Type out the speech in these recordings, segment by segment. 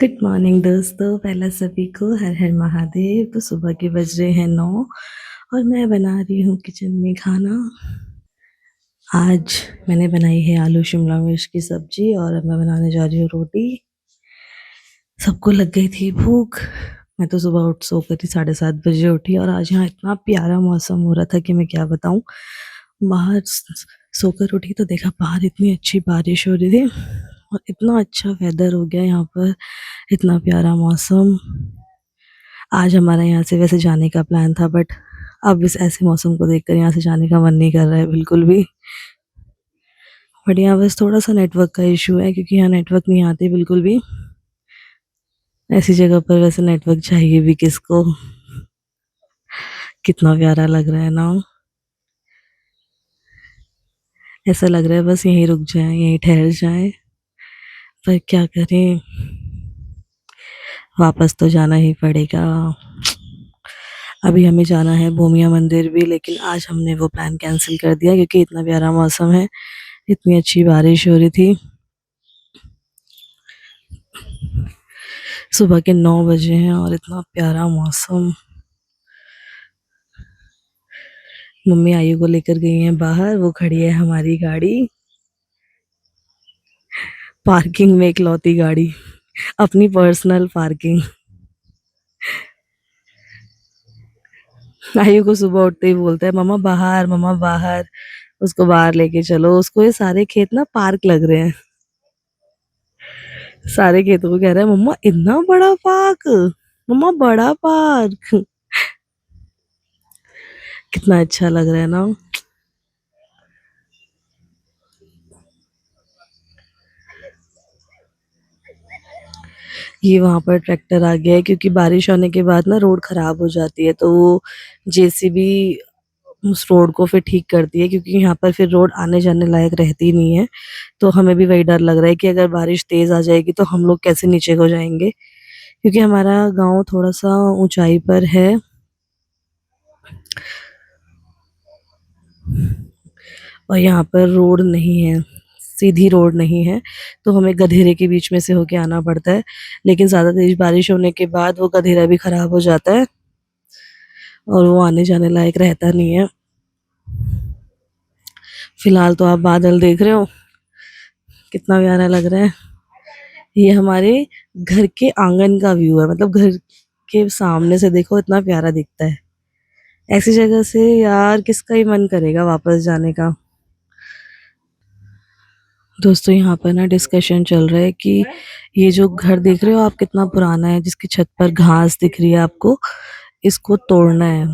Good morning दोस्तों, पहला सभी को हर हर महादेव। तो सुबह के बज रहे हैं 9 और मैं बना रही हूँ किचन में खाना। आज मैंने बनाई है आलू शिमला मिर्च की सब्जी और अब मैं बनाने जा रही हूँ रोटी। सबको लग गई थी भूख। मैं तो सुबह उठ सोकर ही 7:30 बजे उठी और आज यहाँ इतना प्यारा मौसम हो रहा था कि मैं क्या बताऊँ। बाहर सोकर उठी तो देखा बाहर इतनी अच्छी बारिश हो रही थी और इतना अच्छा वेदर हो गया यहाँ पर, इतना प्यारा मौसम। आज हमारा यहाँ से वैसे जाने का प्लान था, बट अब इस ऐसे मौसम को देखकर यहाँ से जाने का मन नहीं कर रहा है बिल्कुल भी। बट यहाँ बस थोड़ा सा नेटवर्क का इशू है क्योंकि यहाँ नेटवर्क नहीं आते बिल्कुल भी। ऐसी जगह पर वैसे नेटवर्क चाहिए भी किसको। कितना प्यारा लग रहा है ना। ऐसा लग रहा है बस यहीं रुक जाए, यहीं ठहर जाए, पर क्या करें, वापस तो जाना ही पड़ेगा। अभी हमें जाना है भूमिया मंदिर भी, लेकिन आज हमने वो प्लान कैंसिल कर दिया क्योंकि इतना प्यारा मौसम है, इतनी अच्छी बारिश हो रही थी। सुबह के 9 बजे हैं और इतना प्यारा मौसम। मम्मी आयु को लेकर गई हैं बाहर, वो खड़ी है हमारी गाड़ी पार्किंग में, इकलौती गाड़ी, अपनी पर्सनल पार्किंग। आयु को सुबह उठते ही बोलता है मम्मा बाहर, मम्मा बाहर। उसको बाहर लेके चलो। उसको ये सारे खेत ना पार्क लग रहे हैं। सारे खेतों को कह रहा है मम्मा इतना बड़ा पार्क, मम्मा बड़ा पार्क। कितना अच्छा लग रहा है ना। ये वहां पर ट्रैक्टर आ गया है क्योंकि बारिश होने के बाद ना रोड खराब हो जाती है, तो वो जेसीबी उस रोड को फिर ठीक करती है क्योंकि यहाँ पर फिर रोड आने जाने लायक रहती नहीं है। तो हमें भी वही डर लग रहा है कि अगर बारिश तेज आ जाएगी तो हम लोग कैसे नीचे को जाएंगे, क्योंकि हमारा गांव थोड़ा सा ऊंचाई पर है और यहाँ पर रोड नहीं है, सीधी रोड नहीं है, तो हमें गधेरे के बीच में से होके आना पड़ता है। लेकिन ज़्यादा तेज बारिश होने के बाद वो गधेरा भी खराब हो जाता है और वो आने जाने लायक रहता नहीं है। फिलहाल तो आप बादल देख रहे हो, कितना प्यारा लग रहा है। ये हमारे घर के आंगन का व्यू है, मतलब घर के सामने से देखो इतना प्यारा दिखता है। ऐसी जगह से यार किसका ही मन करेगा वापस जाने का। दोस्तों यहाँ पर ना डिस्कशन चल रहा है कि ये जो घर देख रहे हो आप कितना पुराना है, जिसकी छत पर घास दिख रही है आपको, इसको तोड़ना है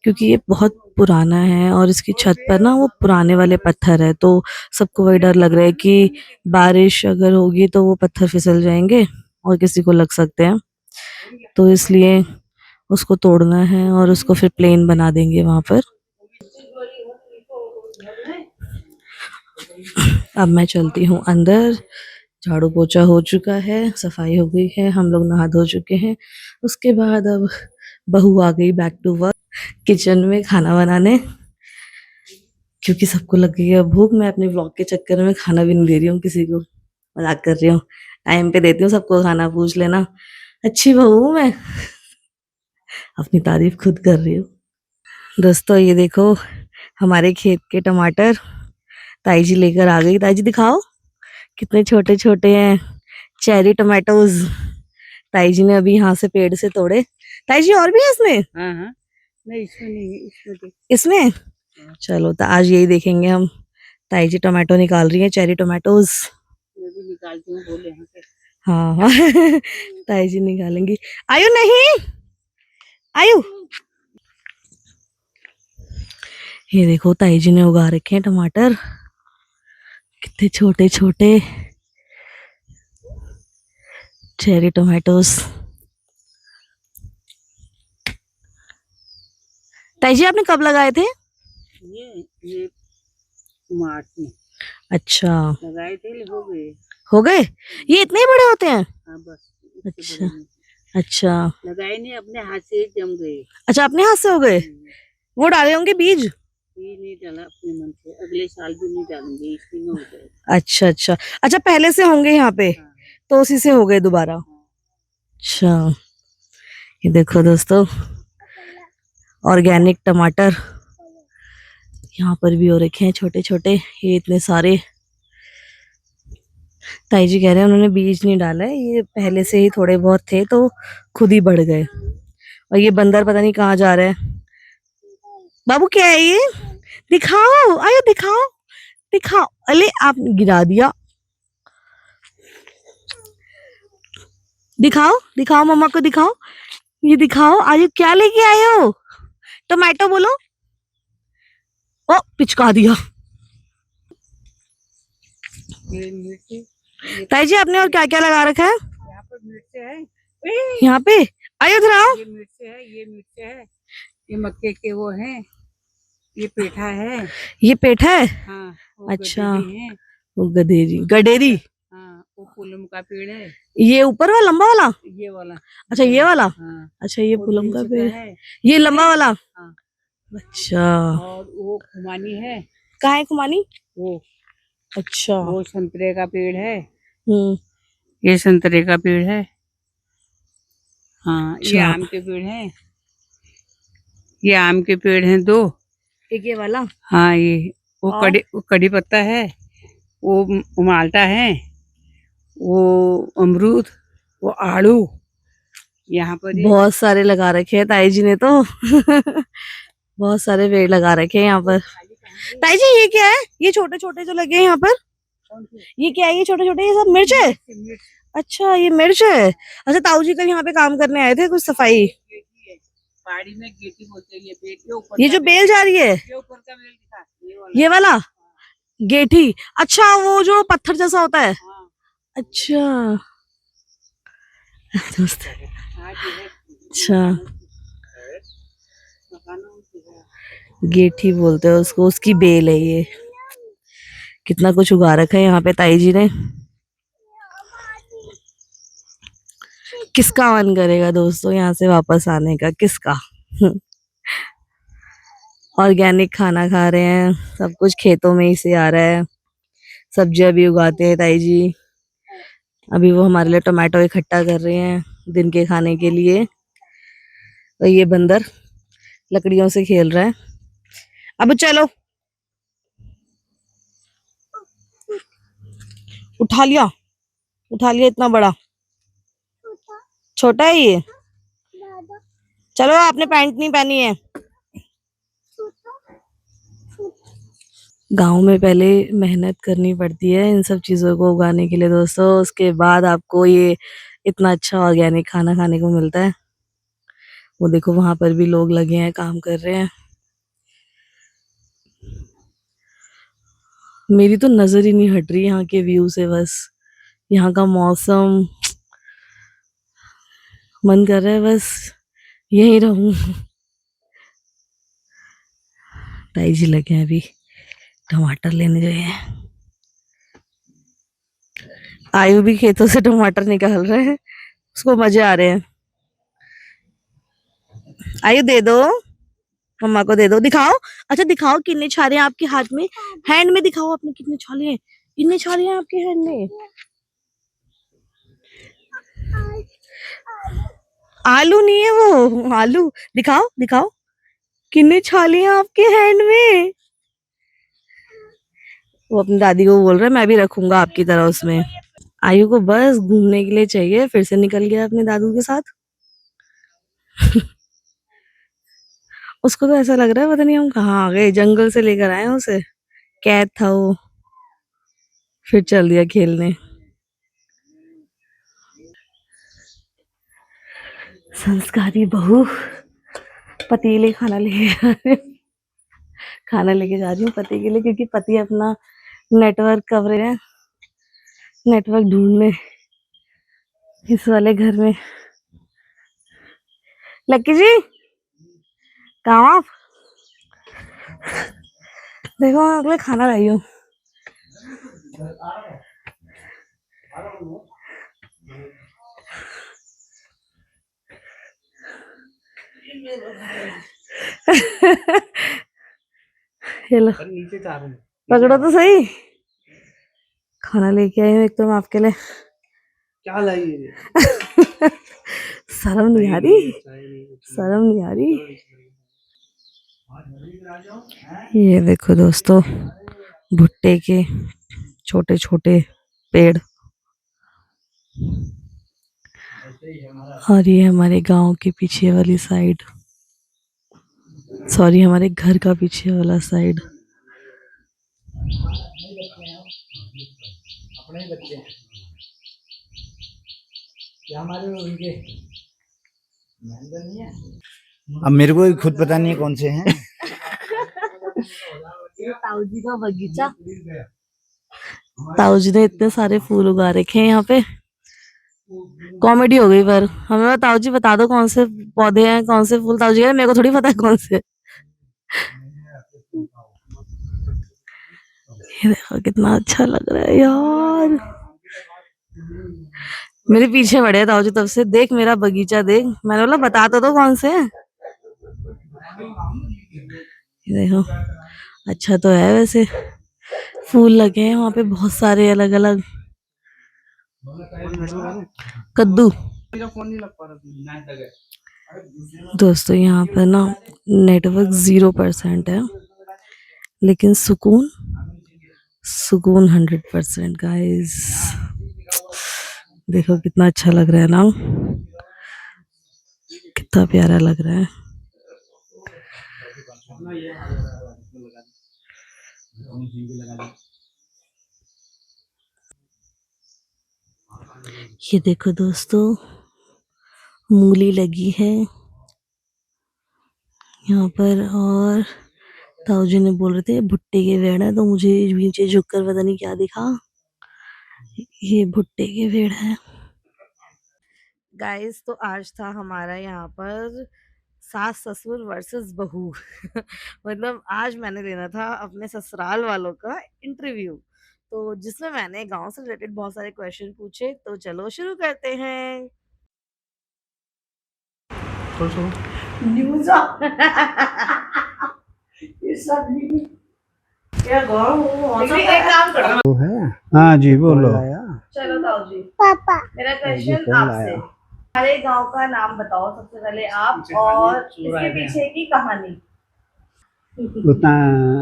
क्योंकि ये बहुत पुराना है और इसकी छत पर ना वो पुराने वाले पत्थर है। तो सबको वही डर लग रहा है कि बारिश अगर होगी तो वो पत्थर फिसल जाएंगे और किसी को लग सकते हैं, तो इसलिए उसको तोड़ना है और उसको फिर प्लेन बना देंगे वहां पर। अब मैं चलती हूँ अंदर। झाड़ू पोछा हो चुका है, सफाई हो गई है, हम लोग नहा धो चुके हैं। उसके बाद अब बहू आ गई बैक टू वर्क किचन में खाना बनाने, क्योंकि सबको लग गई है भूख। मैं अपने व्लॉग के चक्कर में खाना भी नहीं दे रही हूँ किसी को, मजाक कर रही हूँ। टाइम पे देती हूँ सबको खाना, पूछ लेना। अच्छी बहू हूँ मैं, अपनी तारीफ खुद कर रही हूँ। दोस्तों ये देखो हमारे खेत के टमाटर ताई जी लेकर आ गई। ताई जी दिखाओ कितने छोटे छोटे हैं चेरी टमाटोज। ताई जी ने अभी यहाँ से पेड़ से तोड़े। ताई जी और भी है इसमें? हाँ हाँ, नहीं इसमें नहीं है, इसमें देख। इसमें चलो तो आज यही देखेंगे हम। ताई जी टमाटो निकाल रही है, चेरी टमाटोज। मैं भी निकालती हूँ, बोले यहाँ से। हाँ हाँ ताई जी निकालेंगी। आयु नहीं, आयु ये देखो ताई जी ने उगा रखे हैं टमाटर, कितने छोटे छोटे चेरी टोमेटोज। ताई जी आपने कब लगाए थे? ये मार्च में अच्छा लगाए थे, हो गए। हो गए, ये इतने ही बड़े होते हैं? हाँ बस अच्छा अच्छा लगाए नहीं, अपने हाथ से जम गए। अच्छा अपने हाथ से हो गए, वो डाले होंगे बीज? ये नहीं डाला अपने मन से, अगले साल भी नहीं डालूंगी, इसी में हो गए। अच्छा अच्छा अच्छा, पहले से होंगे यहाँ पे, हाँ तो उसी से हो गए दोबारा। हाँ। अच्छा, ये देखो दोस्तों, ऑर्गेनिक टमाटर यहाँ पर भी हो रखे हैं छोटे छोटे, ये इतने सारे। ताई जी कह रहे हैं उन्होंने बीज नहीं डाला है, ये पहले से ही थोड़े बहुत थे तो खुद ही बढ़ गए। और ये बंदर पता नहीं कहाँ जा रहा है। बाबू क्या है ये? दिखाओ, आयो दिखाओ, दिखाओ। अले आप गिरा दिया। दिखाओ दिखाओ, मम्मा को दिखाओ, ये दिखाओ। आयु क्या लेके आए हो? टोमेटो बोलो। ओ पिचका दिया। ये मिर्ची, ताई जी आपने और क्या क्या लगा रखा है यहाँ पर मिर्च है, यहाँ पे? आयो इधर आओ। ये मिर्च है, ये मिर्च है, ये मक्के के वो हैं, ये पेठा है। ये पेठा है? हाँ, वो अच्छा, गडेरी है। वो गडेरी, गडेरी। हाँ, वो पुलम का पेड़ है, ये ऊपर वाला लंबा वाला? ये वाला। अच्छा ये वाला। हाँ, अच्छा ये वो पुलम का 300 पेड़, है। ये लंबा वाला। हाँ, अच्छा, और वो खुमानी है, कहाँ है खुमानी? वो अच्छा, वो संतरे का पेड़ है, हम्म, ये संतरे का पेड़ है। हाँ, ये अच्छा। आम के पेड़ है, ये आम के पेड़ हैं 2। एक ये वाला। हाँ, ये वो और? कड़ी पत्ता है, वो माल्टा है, वो अमरूद, वो आड़ू। यहाँ पर ये बहुत सारे लगा रखे हैं ताई जी ने तो। बहुत सारे पेड़ लगा रखे हैं यहाँ पर। ताई जी ये क्या है? ये छोटे छोटे जो लगे हैं यहाँ पर, ये क्या है? ये छोटे छोटे, ये सब मिर्च है? मिर्च अच्छा ये मिर्च है। अच्छा ताऊ जी कल यहाँ पे काम करने आए थे, कुछ सफाई। गेटी है, पहाड़ी में गेटी बोलते हैं। ये बेल के ऊपर ये का जो बेल जा रही है, ये ऊपर का बेल दिखा, ये वाला। ये वाला गेठी? अच्छा वो जो पत्थर जैसा होता है। हाँ, अच्छा दोस्त, हाँ, ये है। अच्छा मकानों की है। गेठी बोलते हैं उसको, उसकी बेल है ये। कितना कुछ उगा रखा है यहाँ पे ताई जी ने। किसका मन करेगा दोस्तों यहाँ से वापस आने का, किसका? ऑर्गेनिक खाना खा रहे हैं, सब कुछ खेतों में ही से आ रहा है। सब्जियां भी उगाते हैं ताई जी। अभी वो हमारे लिए टोमेटो इकट्ठा कर रहे हैं दिन के खाने के लिए। तो ये बंदर लकड़ियों से खेल रहा है। अब चलो, उठा लिया, उठा लिया इतना बड़ा। छोटा है ये। चलो आपने पैंट नहीं पहनी है। गांव में पहले मेहनत करनी पड़ती है इन सब चीजों को उगाने के लिए दोस्तों, उसके बाद आपको ये इतना अच्छा ऑर्गेनिक खाना खाने को मिलता है। वो देखो वहां पर भी लोग लगे हैं, काम कर रहे हैं। मेरी तो नजर ही नहीं हट रही यहाँ के व्यू से, बस यहाँ का मौसम, मन कर रहा है बस यहीं रहूं। ताई जी लगे हैं अभी टमाटर लेने गए हैं। आयु भी खेतों से टमाटर निकाल रहे हैं, उसको मजे आ रहे हैं। आयु दे दो, मम्मा को दे दो। दिखाओ, अच्छा दिखाओ कितने छाले हैं आपके हाथ में, हैंड में दिखाओ अपने कितने छाले हैं। कितने छाले हैं आपके हैंड में? आलू नहीं है वो, आलू। दिखाओ दिखाओ कितने छाले हैं आपके हैंड में। वो अपनी दादी को बोल रहा है मैं भी रखूंगा आपकी तरह उसमें। आयु को बस घूमने के लिए चाहिए, फिर से निकल गया अपने दादू के साथ। उसको तो ऐसा लग रहा है पता नहीं हम कहाँ आ गए, जंगल से लेकर आए हैं उसे, कैद था वो, फिर चल दिया खेलने। संस्कारी बहू, पतीले खाना लेके जा रही हूँ, खाना लेके जा रही हूँ पति के लिए, क्योंकि पति अपना नेटवर्क कवरेज है, नेटवर्क ढूंढने इस वाले घर में। लक्की जी कहाँ आप? देखो मैं अगले खाना लाई हूँ। ये लो पकड़ो तो सही, खाना लेके आई हूँ एक तो मैं आपके लिए। क्या लाई है? शर्म नहीं आ रही, शर्म नहीं आ रही। ये देखो दोस्तों, भुट्टे के छोटे छोटे पेड़, और ये हमारे गांव के पीछे वाली साइड, सॉरी हमारे घर का पीछे वाला साइड। अब मेरे को खुद पता नहीं है कौन से हैं। ये ताऊ जी का बगीचा, ताऊ जी ने इतने सारे फूल उगा रखे हैं यहाँ पे, कॉमेडी हो गई। पर हमें ताऊ जी बता दो कौन से पौधे हैं, कौन से फूल। ताऊ जी मेरे को थोड़ी पता है कौन से। ये देखो कितना अच्छा लग रहा है यार। मेरे पीछे बड़े ताऊ जी तब से, देख मेरा बगीचा देख। मैंने बोला बता तो दो कौन से हैं। ये देखो अच्छा तो है वैसे, फूल लगे हैं वहां पे बहुत सारे अलग अलग। कद्दू। दोस्तों यहाँ पर ना नेटवर्क 0% है, लेकिन सुकून सुकून 100% गाइस। देखो कितना अच्छा लग रहा है ना, कितना प्यारा लग रहा है। ये देखो दोस्तों, मूली लगी है यहाँ पर, और ताऊ जी ने बोल रहे थे भुट्टे के पेड़ है, तो मुझे नीचे झुक कर पता नहीं क्या दिखा, ये भुट्टे के पेड़ है गाइस। तो आज था हमारा यहाँ पर सास ससुर वर्सेस बहू मतलब आज मैंने लेना था अपने ससुराल वालों का इंटरव्यू, तो जिसमें मैंने गांव से रिलेटेड बहुत सारे क्वेश्चन पूछे। तो चलो शुरू करते हैं। न्यूज़ ये सब क्या गाँव एक काम करो। हाँ जी बोलो। चलो ताऊ जी, पापा मेरा क्वेश्चन आपसे, हमारे गांव का नाम बताओ सबसे पहले आप, और इसके पीछे की कहानी। उतना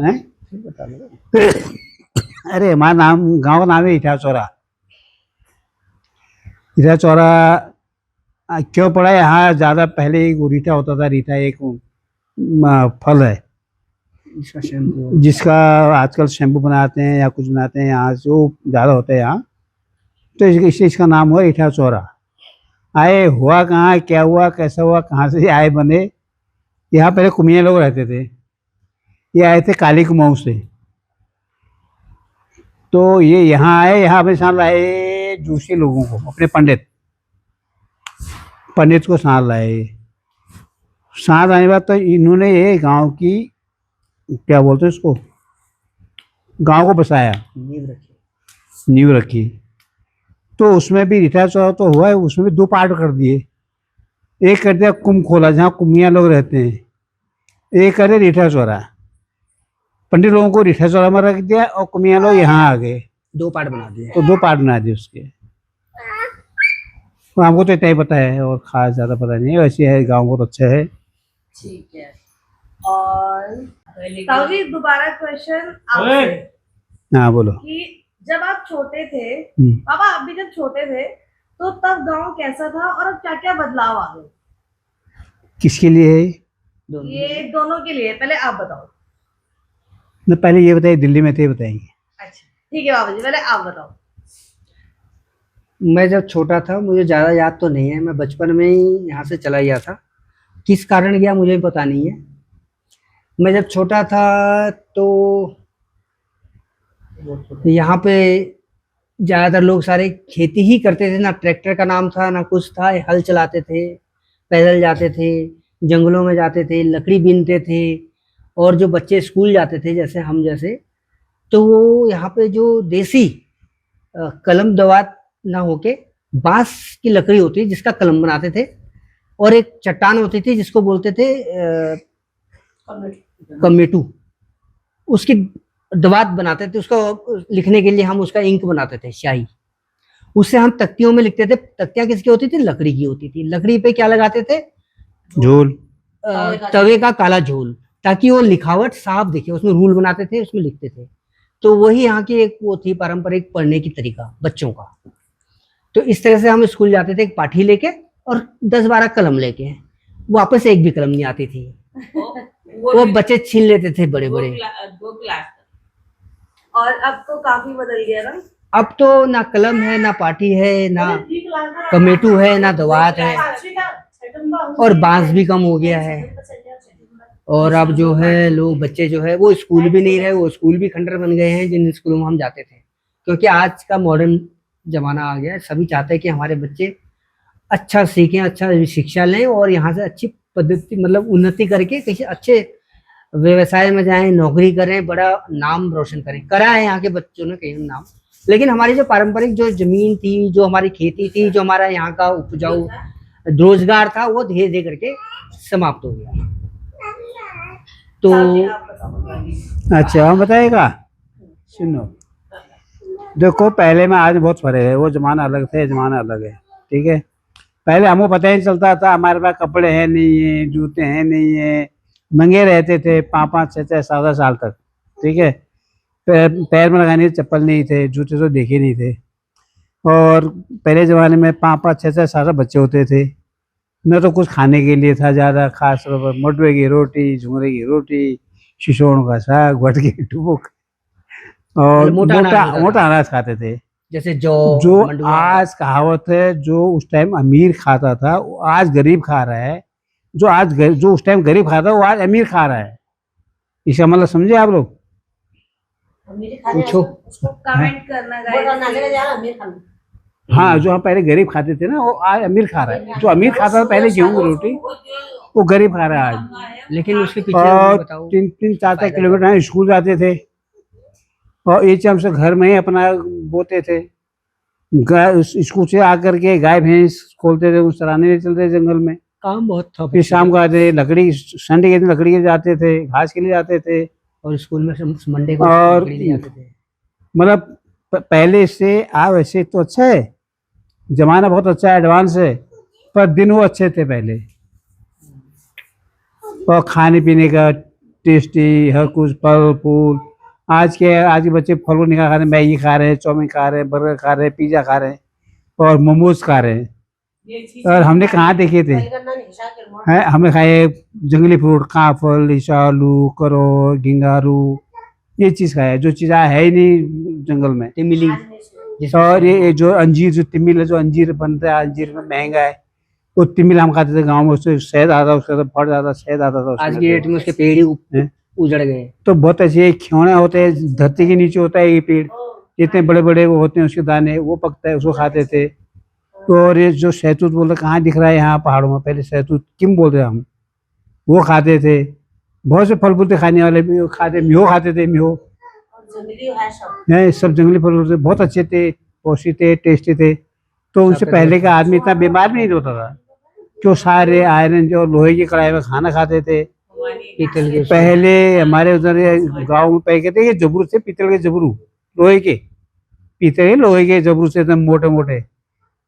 है बता दो। अरे हमारा नाम, गांव का नाम है रीठा चौरा। रीठा चौरा क्यों पड़ा? यहाँ ज्यादा पहले एक रीठा होता था। रीठा एक फल है जिसका आजकल शैम्पू बनाते हैं या कुछ बनाते हैं, यहाँ जो ज्यादा होता है यहाँ, तो इसलिए इसका नाम हुआ रीठा चौरा। आए हुआ कहाँ, क्या हुआ, कैसा हुआ, कहाँ से आए बने? यहाँ पहले कुमिया लोग रहते थे, ये आए थे काली कुमाऊं से, तो ये यहाँ आए, यहाँ अपने साथ लाए जूसी लोगों को, अपने पंडित को साथ लाए। साथ आने के बाद तो इन्होंने ये गांव की, क्या बोलते हैं इसको, गांव को बसाया, नींव रखी। तो उसमें भी रीठा चौरा तो हुआ है, उसमें भी 2 पार्ट कर दिए। एक कर दिया कुंभ खोला जहाँ कुमिया लोग रहते हैं, एक कर दिया रीठा चौरा। पंडित लोगों को रीठा चौरा में रख दिया और कुमिया लोग यहाँ आ गए, 2 पार्ट बना दिए। तो 2 पार्ट बना दिए उसके। तो हमको तो इतना ही पता है और खास ज्यादा पता नहीं है। वैसे है गाँव बहुत अच्छा है। ठीक है, और ताऊ जी दोबारा क्वेश्चन आपसे। हाँ बोलो। कि जब आप छोटे थे, पापा आप भी जब छोटे थे, तो तब गांव कैसा था और अब क्या क्या बदलाव आ गए? किसके लिए है ये दोनों के लिए, पहले आप बताओ। न, पहले ये बताइए, दिल्ली में थे बताएंगे। अच्छा ठीक है बाबा जी, पहले आप बताओ। मैं जब छोटा था, मुझे ज़्यादा याद तो नहीं है, मैं बचपन में ही यहाँ से चला गया था। किस कारण गया मुझे भी पता नहीं है। मैं जब छोटा था तो यहाँ पे ज़्यादातर लोग सारे खेती ही करते थे, ना ट्रैक्टर का नाम था ना कुछ था। हल चलाते थे, पैदल जाते थे, जंगलों में जाते थे, लकड़ी बीनते थे। और जो बच्चे स्कूल जाते थे जैसे हम जैसे, तो वो यहाँ पे जो देसी कलम दवात ना होके बांस की लकड़ी होती है जिसका कलम बनाते थे, और एक चट्टान होती थी जिसको बोलते थे कमेटू, उसकी दवात बनाते थे। उसको लिखने के लिए हम उसका इंक बनाते थे, स्याही। उससे हम तख्तियों में लिखते थे। तख्तियां किसकी होती थी? लकड़ी की होती थी। लकड़ी पे क्या लगाते थे? झोल। तवे का काला झोल, ताकि वो लिखावट साफ दिखे। उसमें रूल बनाते थे, उसमें लिखते थे। तो वही यहाँ की एक वो थी पारंपरिक पढ़ने की तरीका बच्चों का। तो इस तरह से हम स्कूल जाते थे, एक पाठी लेके और 10-12 कलम लेके। वापस एक भी कलम नहीं आती थी। वो बच्चे छीन लेते थे बड़े बड़े। 2 क्लास और अब तो काफी बदल गया ना। अब तो ना कलम है, ना पाटी है, ना कमेटू है, ना दवात है, और बांस भी कम हो गया है। और अब जो है लोग बच्चे जो है वो स्कूल भी नहीं रहे, वो स्कूल भी खंडर बन गए हैं जिन स्कूलों में हम जाते थे। क्योंकि आज का मॉडर्न जमाना आ गया है। सभी चाहते हैं कि हमारे बच्चे अच्छा सीखें, अच्छा शिक्षा लें और यहाँ से अच्छी पद्धति मतलब उन्नति करके किसी अच्छे व्यवसाय में जाएं, नौकरी करें, बड़ा नाम रोशन करें। करा है यहाँ के बच्चों ने कहीं नाम। लेकिन हमारी जो पारंपरिक जो जमीन थी, जो हमारी खेती थी, जो हमारा यहाँ का उपजाऊ रोजगार था, वो धीरे धीरे करके समाप्त हो गया। तो अच्छा हम बताएगा, सुनो। देखो पहले में आज बहुत फर्क है। वो जमाना अलग थे, जमाना अलग है, ठीक है। पहले हमको पता ही नहीं चलता था, हमारे पास कपड़े हैं नहीं है, जूते हैं नहीं है, नंगे रहते थे 5-5, 6-6, 7 साल तक, ठीक है। पैर में लगाने के चप्पल नहीं थे, जूते तो देखे नहीं थे। और पहले ज़माने में 5-5, 6-6, 7 बच्चे होते थे। न तो कुछ खाने के लिए था ज़्यादा खास तौर पर। मडवे की रोटी, झुंगरे की रोटी, शिशोण का साग, भट की टूक और मोटा अनाज होता था। मोटा अनाज खाते थे। जैसे जो मंडुआ। आज कहावत है, जो उस टाइम अमीर खाता था वो आज गरीब खा रहा है। जो उस टाइम गरीब खाता वो आज अमीर खा रहा है। इसका मतलब समझे आप लोग? पूछो। उसको कमेंट करना। हाँ, जो हम पहले गरीब खाते थे ना वो आज अमीर खा रहा है। जो अमीर खाता था पहले गेहूं की रोटी, वो गरीब खा रहा है आज। लेकिन उसके पीछे और बताओ। 3-3, 4-4 किलोमीटर स्कूल जाते थे और ये चम से घर में ही अपना बोते थे। गाय स्कूल से आकर के गाय भैंस खोलते थे, उस चराने ले चलते थे जंगल में। काम बहुत था। फिर शाम को आते लकड़ी, संडे के दिन लकड़ी के जाते थे, घास के लिए जाते थे। और स्कूल में मंडे को और लकड़ी ले जाते थे। मतलब पहले से आज वैसे तो अच्छा है, जमाना बहुत अच्छा है, एडवांस है, पर दिन वो अच्छे थे पहले। और खाने पीने का टेस्टी हर कुछ, फल फूल। आज के बच्चे फल को नहीं खा रहे, मैगी खा रहे हैं, चाउमीन खा रहे हैं, बर्गर खा रहे हैं, पिज्जा खा रहे हैं और मोमोज खा रहे हैं। और हमने कहाँ देखे थे? हैं, हमने खाए जंगली फ्रूट, काफल, ईशालू, करो, गिंगारू, ये चीज़ खाया जो चीज़ है ही नहीं जंगल में। तिमिली। और ये जो अंजीर, जो तिमिल है, जो अंजीर बनता है, अंजीर में महंगा है, वो तिमिल हम खाते थे गांव में। उससे शहद आता, उसका फट आता, शहद आता था। आज की डेट में उसके पेड़ ही उजड़ गए। तो बहुत अच्छे खिलौने होते हैं, धरती के नीचे होता है ये पेड़, इतने बड़े बड़े वो होते हैं, उसके दाने, वो पकता है, उसको खाते थे। तो और ये जो शहतूत बोलते कहाँ दिख रहा है यहाँ पहाड़ों में, पहले शहतूत किम बोलते हैं हम, वो खाते थे। बहुत से फल फूल खाने वाले भी खाते, म्यो खाते थे, म्यो है, सब जंगली फल होते, बहुत अच्छे थे, पौष्टिक थे, टेस्टी थे। तो उनसे पहले का आदमी इतना बीमार भी नहीं होता था, क्यों सारे आयरन जो लोहे की कढ़ाई में खाना खाते थे। पीतल के पहले हमारे उधर गांव में पहले कहते ये जबरू थे, पीतल के जबरू, लोहे के, पीतल के लोहे के जबरू से एकदम मोटे मोटे,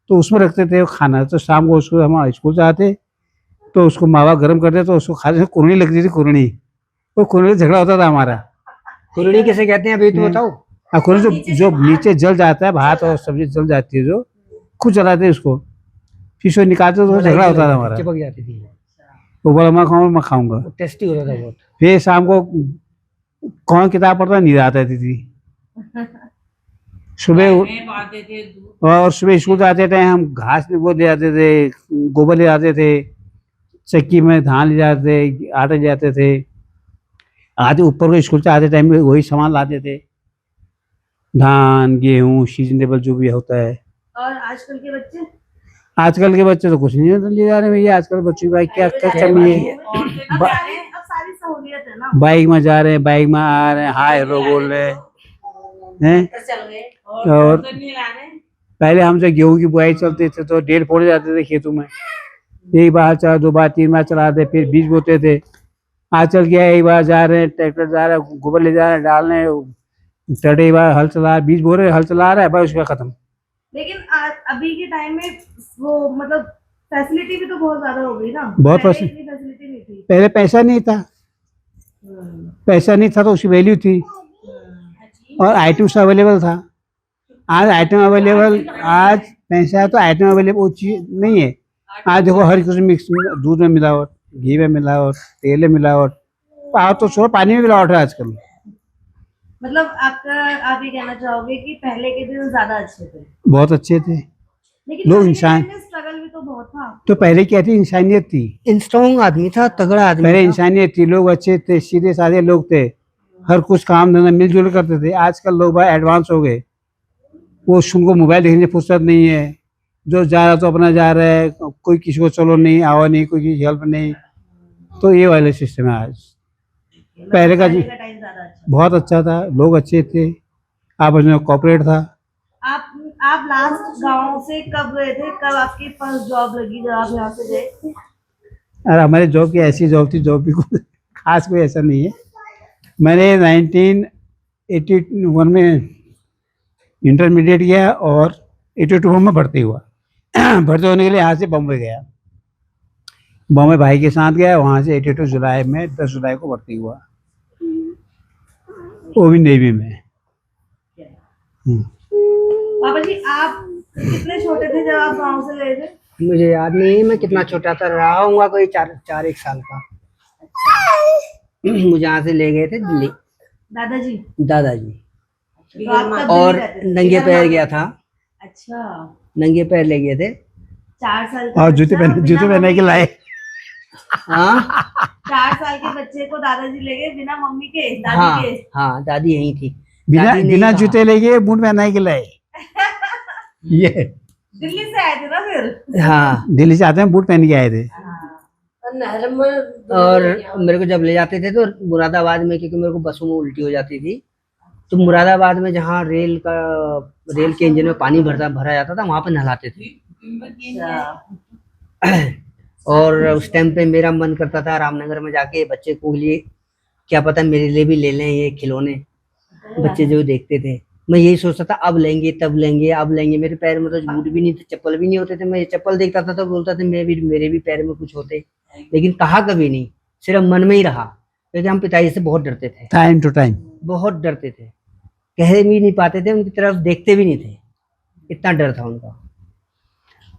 तो उसमें रखते थे खाना। तो शाम को उसको हम स्कूल से आते तो उसको मावा गर्म करते तो उसको खाते, कुरनी लगती थी, कुरनी। वो कुरनी झगड़ा होता था हमारा। कुरड़ी किसे कहते हैं अभी तो बताओ? कुरनी जो नीचे जल जाता है, भात और सब्जी जल जाती है, जो खुद जलाते उसको, फिर उसको निकालते तो झगड़ा होता था हमारा। चिपक जाती थी। वो बोला मैं खाऊंगा। टेस्टी होता था बहुत। फिर शाम को कौन किताब पढ़ता, नींद आती थी। सुबह और सुबह स्कूल जाते थे हम, घास वो ले जाते थे, गोबर ले जाते थे, चक्की में धान ले जाते थे, आटे ले जाते थे। आधे ऊपर को स्कूल से आते टाइम में वही सामान लाते थे, धान गेहूँ सीजनेबल जो भी होता है। और आजकल के बच्चे तो कुछ नहीं ले जा रहे भैया। आजकल बच्चों की क्या क्या चलिए, अब सारी सहूलियत है ना, बाइक में जा रहे हैं, बाइक में आ रहे हैं, हाय हेलो बोल रहे हैं। और पहले हमसे गेहूं की बुआई चलती थे तो 1.5 फोड़े जाते थे खेतों में, एक बार चला, 2 बार 3 बार चलाते, फिर बीज बोते थे। आज चल गया, एक बार जा रहे हैं, ट्रैक्टर जा रहा है, गोबर ले जा रहे हैं डालने, टटे बार हल चला, बीज बो रहे, हल चला रहा है, बस उसका खत्म। लेकिन अभी के टाइम में वो मतलब फैसिलिटी भी तो बहुत ज्यादा हो गई ना, बहुत पहले फैसिलिटी- इतनी फैसिलिटी नहीं थी। पहले पैसा नहीं था, पैसा नहीं था तो उसकी वैल्यू थी और आइटम्स अवेलेबल था। आज आइटम अवेलेबल, आज पैसा है तो आइटम अवेलेबल, वो चीज़ नहीं है। आज देखो हर किसी मिक्स, दूध में मिलावट, घी में मिलावट, तेल में मिलावट, आज तो छोड़ो पानी में मिलावट है आजकल। मतलब आप ये कहना चाहोगे कि पहले के दिन ज्यादा अच्छे थे, बहुत अच्छे थे लेकिन लोग, पहले के इंसान टाइम में स्ट्रगल भी तो बहुत था। तो पहले क्या थी, इंसानियत थी। स्ट्रॉन्ग आदमी था, तगड़ा आदमी पहले था। इंसानियत थी, लोग अच्छे थे, सीधे साधे लोग थे, हर कुछ काम धंधा मिलजुल करते थे। आजकल लोग भाई एडवांस हो गए, वो उनको मोबाइल देखने की फुर्सत नहीं है, जो जा रहा तो अपना जा रहा है, कोई किसी को चलो नहीं, आओ नहीं, कोई की हेल्प नहीं। तो ये वाले सिस्टम है आज। पहले का जी टाइम ज्यादा अच्छा। बहुत अच्छा था, लोग अच्छे थे, आपस में कॉपरेट था। आप लास्ट गांव से कब गए थे, कब आपकी फर्स्ट जॉब लगी जब आप यहाँ से गए? और हमारी जॉब की ऐसी जॉब थी, जॉब भी कोई खास कोई ऐसा नहीं है। मैंने 1981 में इंटरमीडिएट किया और 82 में भर्ती हुआ। भर्ती होने के लिए यहाँ से बम्बई गया, बम्बई भाई के साथ गया, वहाँ से 82 जुलाई में 10 जुलाई को भर्ती हुआ, वो भी नेवी में। पापा जी आप कितने छोटे थे जब आप गांव से गए थे? मुझे याद नहीं मैं कितना छोटा था, रहा होऊंगा कोई 4 एक साल का। मुझे यहाँ से ले गए थे दिल्ली दादाजी? दादाजी, तो आप तब और दिल्ली रहते थे? नंगे पैर गया था, अच्छा, नंगे पैर ले गए थे। 4 साल का और जूते बच्चा पहने बिना के लाए। हाँ 4 साल के बच्चे को दादाजी ले गए बिना मम्मी के, दादी हाँ के। हाँ, दादी यहीं थी। बिना दादी ने बिना कहा। जूते ले गए, बूट पहनाए के लाए। ये दिल्ली से आए थे ना फिर? हाँ, दिल्ली से आते हैं, बूट पहन के आए थे। और मेरे को जब ले जाते थे तो मुरादाबाद में, क्योंकि मेरे को बसों में उल्टी हो जाती थी, तो मुरादाबाद में जहाँ रेल के इंजन में पानी भरा जाता था, वहां पे नहलाते थे। और उस टाइम पे मेरा मन करता था रामनगर में जाके बच्चे को लिए, क्या पता मेरे लिए भी ले लें ये खिलौने। बच्चे जो देखते थे, मैं यही सोचता था अब लेंगे तब लेंगे अब लेंगे। मेरे पैर में तो बूट भी नहीं थे, चप्पल भी नहीं होते थे। मैं ये चप्पल देखता था तो बोलता था मेरे भी पैर में कुछ होते, लेकिन कहा कभी नहीं, सिर्फ मन में ही रहा। क्योंकि हम पिताजी से बहुत डरते थे, टाइम टू टाइम। बहुत डरते थे, कह भी नहीं पाते थे, उनकी तरफ देखते भी नहीं थे, इतना डर था उनका।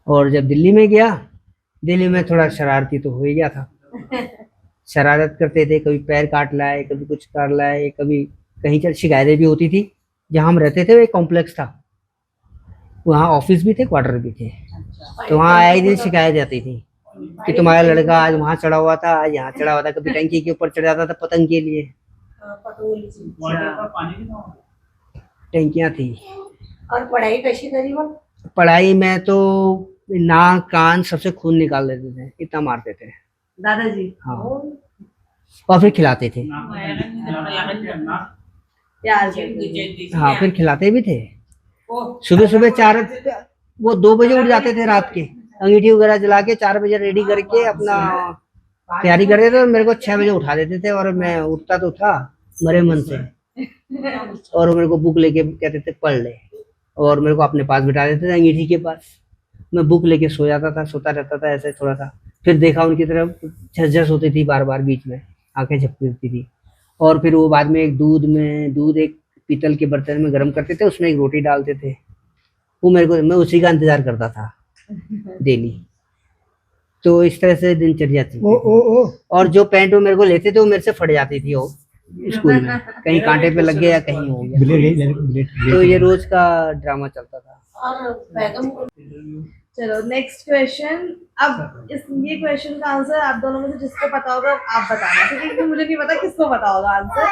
और जब दिल्ली में गया, दिल्ली में थोड़ा शरारती तो हो ही गया था। शरारत करते थे, कभी पैर काट लाए, कभी कुछ काट लाए, कभी कहीं चल शिकायतें भी होती थी। जहाँ हम रहते थे वो एक कॉम्प्लेक्स था, वहाँ ऑफिस भी थे, क्वार्टर भी थे, तो वहाँ आए दिन शिकायत आती थी कि तुम्हारा लड़का आज वहाँ चढ़ा हुआ था, आज यहाँ चढ़ा हुआ था। कभी टंकी के ऊपर चढ़ जाता था पतंग के लिए, टंकियाँ थी। और पढ़ाई कैसी थी जीवन? पढ़ाई में तो नाक कान सबसे खून निकाल देते थे, इतना मारते थे दादाजी? हाँ, और फिर खिलाते थे। प्यार से? हाँ, फिर खिलाते भी थे। सुबह सुबह वो 2 बजे उठ जाते थे रात के, अंगीठी वगैरह जला के 4 बजे रेडी करके अपना तैयारी करते थे, और मेरे को 6 बजे उठा देते थे। और मैं उठता तो था मरे मन से, और वो मेरे को बुक लेके कहते थे पढ़ ले, और मेरे को अपने पास बिठा देते थे अंगीठी के पास। मैं बुक लेके सो जाता था, सोता रहता था ऐसे थोड़ा सा। फिर देखा उनकी तरफ, झस होती थी बार बार, बीच में आंखें झपकी होती थी। और फिर वो बाद में एक दूध एक पीतल के बर्तन में गर्म करते थे, उसमें एक रोटी डालते थे। वो मैं उसी का इंतजार करता था डेली। तो इस तरह से दिनचर्या थी। और जो पैंट वो मेरे को लेते थे वो मेरे से फट जाती थी, वो स्कूल में कहीं कांटे पे लग गया, कहीं हो गया। तो ये रोज का ड्रामा चलता था। चलो नेक्स्ट क्वेश्चन। अब ये क्वेश्चन का आंसर आप दोनों में से जिसको पता होगा आप बताना, ठीक है? क्योंकि मुझे नहीं पता किसको पता होगा आंसर।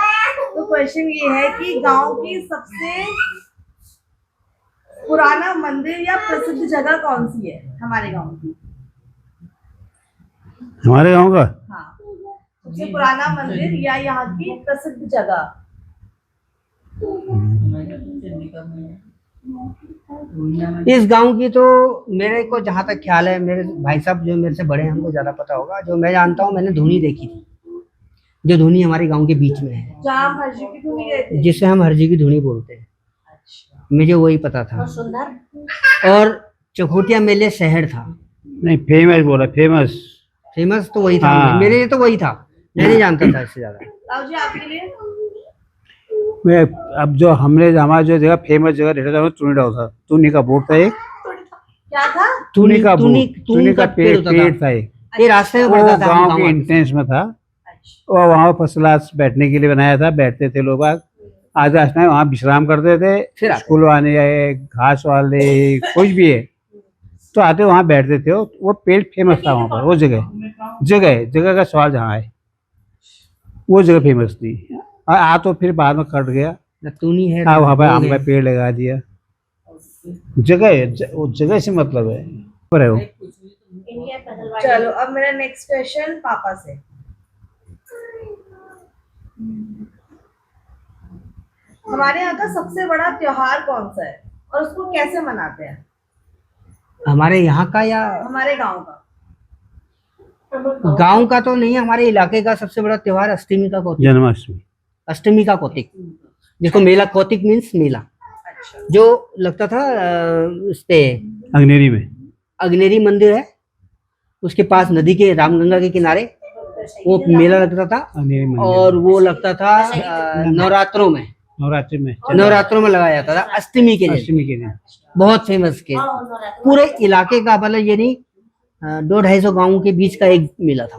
तो क्वेश्चन ये है कि गांव की सबसे पुराना मंदिर या प्रसिद्ध जगह कौन सी है हमारे गांव की? हमारे गांव का हाँ, सबसे पुराना मंदिर या यहाँ की प्रसिद्ध जगह। इस गांव की तो मेरे को जहाँ तक ख्याल है, मेरे भाई साहब जो मेरे से बड़े हैं हमको ज्यादा पता होगा। जो मैं जानता हूँ, मैंने धुनी देखी थी, जो धुनी हमारे गांव के बीच में है, जहाँ हम हरजी की धुनी गए थे। जिसे हम हरजी की धुनी बोलते हैं। अच्छा, मुझे वही पता था। और चकोटिया मेले शहर था। नहीं, फेमस बोला, फेमस। फेमस तो वही था। हाँ। मेरे लिए तो वही था, मैं नहीं जानता था इससे ज्यादा। राव जी आपके लिए? मैं अब जो हमारा जो जगह फेमस जगह रहता था टूनी डाउ था। टूनी का बोर्ड था एक, क्या था? टूनी का टूनी बोर्ड, टूनी का पेड़ होता था। पेड़ था एक। ये रास्ते में वो पड़ता था गांव हम के गाँव एंट्रेंस में था। अच्छा। और वहाँ फर्स्ट क्लास बैठने के लिए बनाया था, बैठते थे लोग बाग। आज रास्ते में वहाँ विश्राम करते थे। फिर आते स्कूल वाले आए, घास वाले, कुछ भी है तो आते वहाँ बैठते थे। वो पेड़ फेमस था वहाँ पर। वो जगह का सवाल जहाँ है, वो जगह फेमस थी। तो फिर बाद में कट गया। टूनी है वहाँ पर हो आम गया। का पेड़ लगा दिया। वो जगह से मतलब है पर है वो। चलो अब मेरा नेक्स्ट क्वेश्चन पापा से। हमारे यहाँ का सबसे बड़ा त्योहार कौन सा है और उसको कैसे मनाते हैं? हमारे यहाँ का या हमारे गांव का। गांव का तो नहीं है, हमारे इलाके का सबसे बड़ा त्योहार अष्टमी का कौतिक। जन्माष्टमी। अष्टमी का कौतिक, देखो मेला, कौतिक मीन्स मेला, अच्छा। जो लगता था उस पे अग्नेरी में। अग्नेरी मंदिर है, उसके पास नदी के, रामगंगा के किनारे वो मेला लगता था। अग्नेरी मंदिर। और वो लगता था नवरात्रों में, नवरात्रि में। नवरात्रों में लगाया जाता था अष्टमी के दिन। अष्टमी के दिन। बहुत फेमस के पूरे इलाके का, मतलब ये नहीं 200-250 गाँव के बीच का एक मेला था।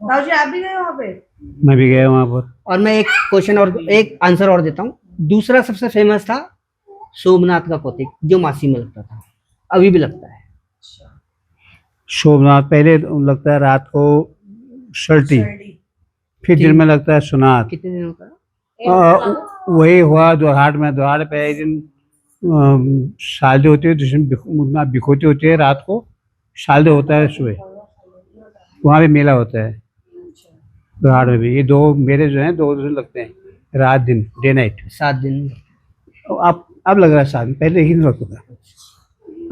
राव जी आप भी गए वहाँ पे? मैं भी गया वहाँ पर। और मैं एक क्वेश्चन और एक आंसर और देता हूँ। दूसरा सबसे फेमस था सोमनाथ का कौतिक, जो मासी में लगता था, अभी भी लगता है। शोभनाथ पहले लगता है रात को शर्टी, फिर दिन में लगता है सुनाथ। कितने दिन होता है? वही हुआ दोहाट में। दोहाट पे एक दिन शादी होती है, जिसमें बिखोती होती है रात को, शादी होता है सुबह, वहाँ भी मेला होता है दोहाट में भी। ये दो मेले जो हैं 2 दिन लगते हैं, रात दिन, डे नाइट। 7 दिन। अब लग रहा है 7 दिन, पहले ही लगता था,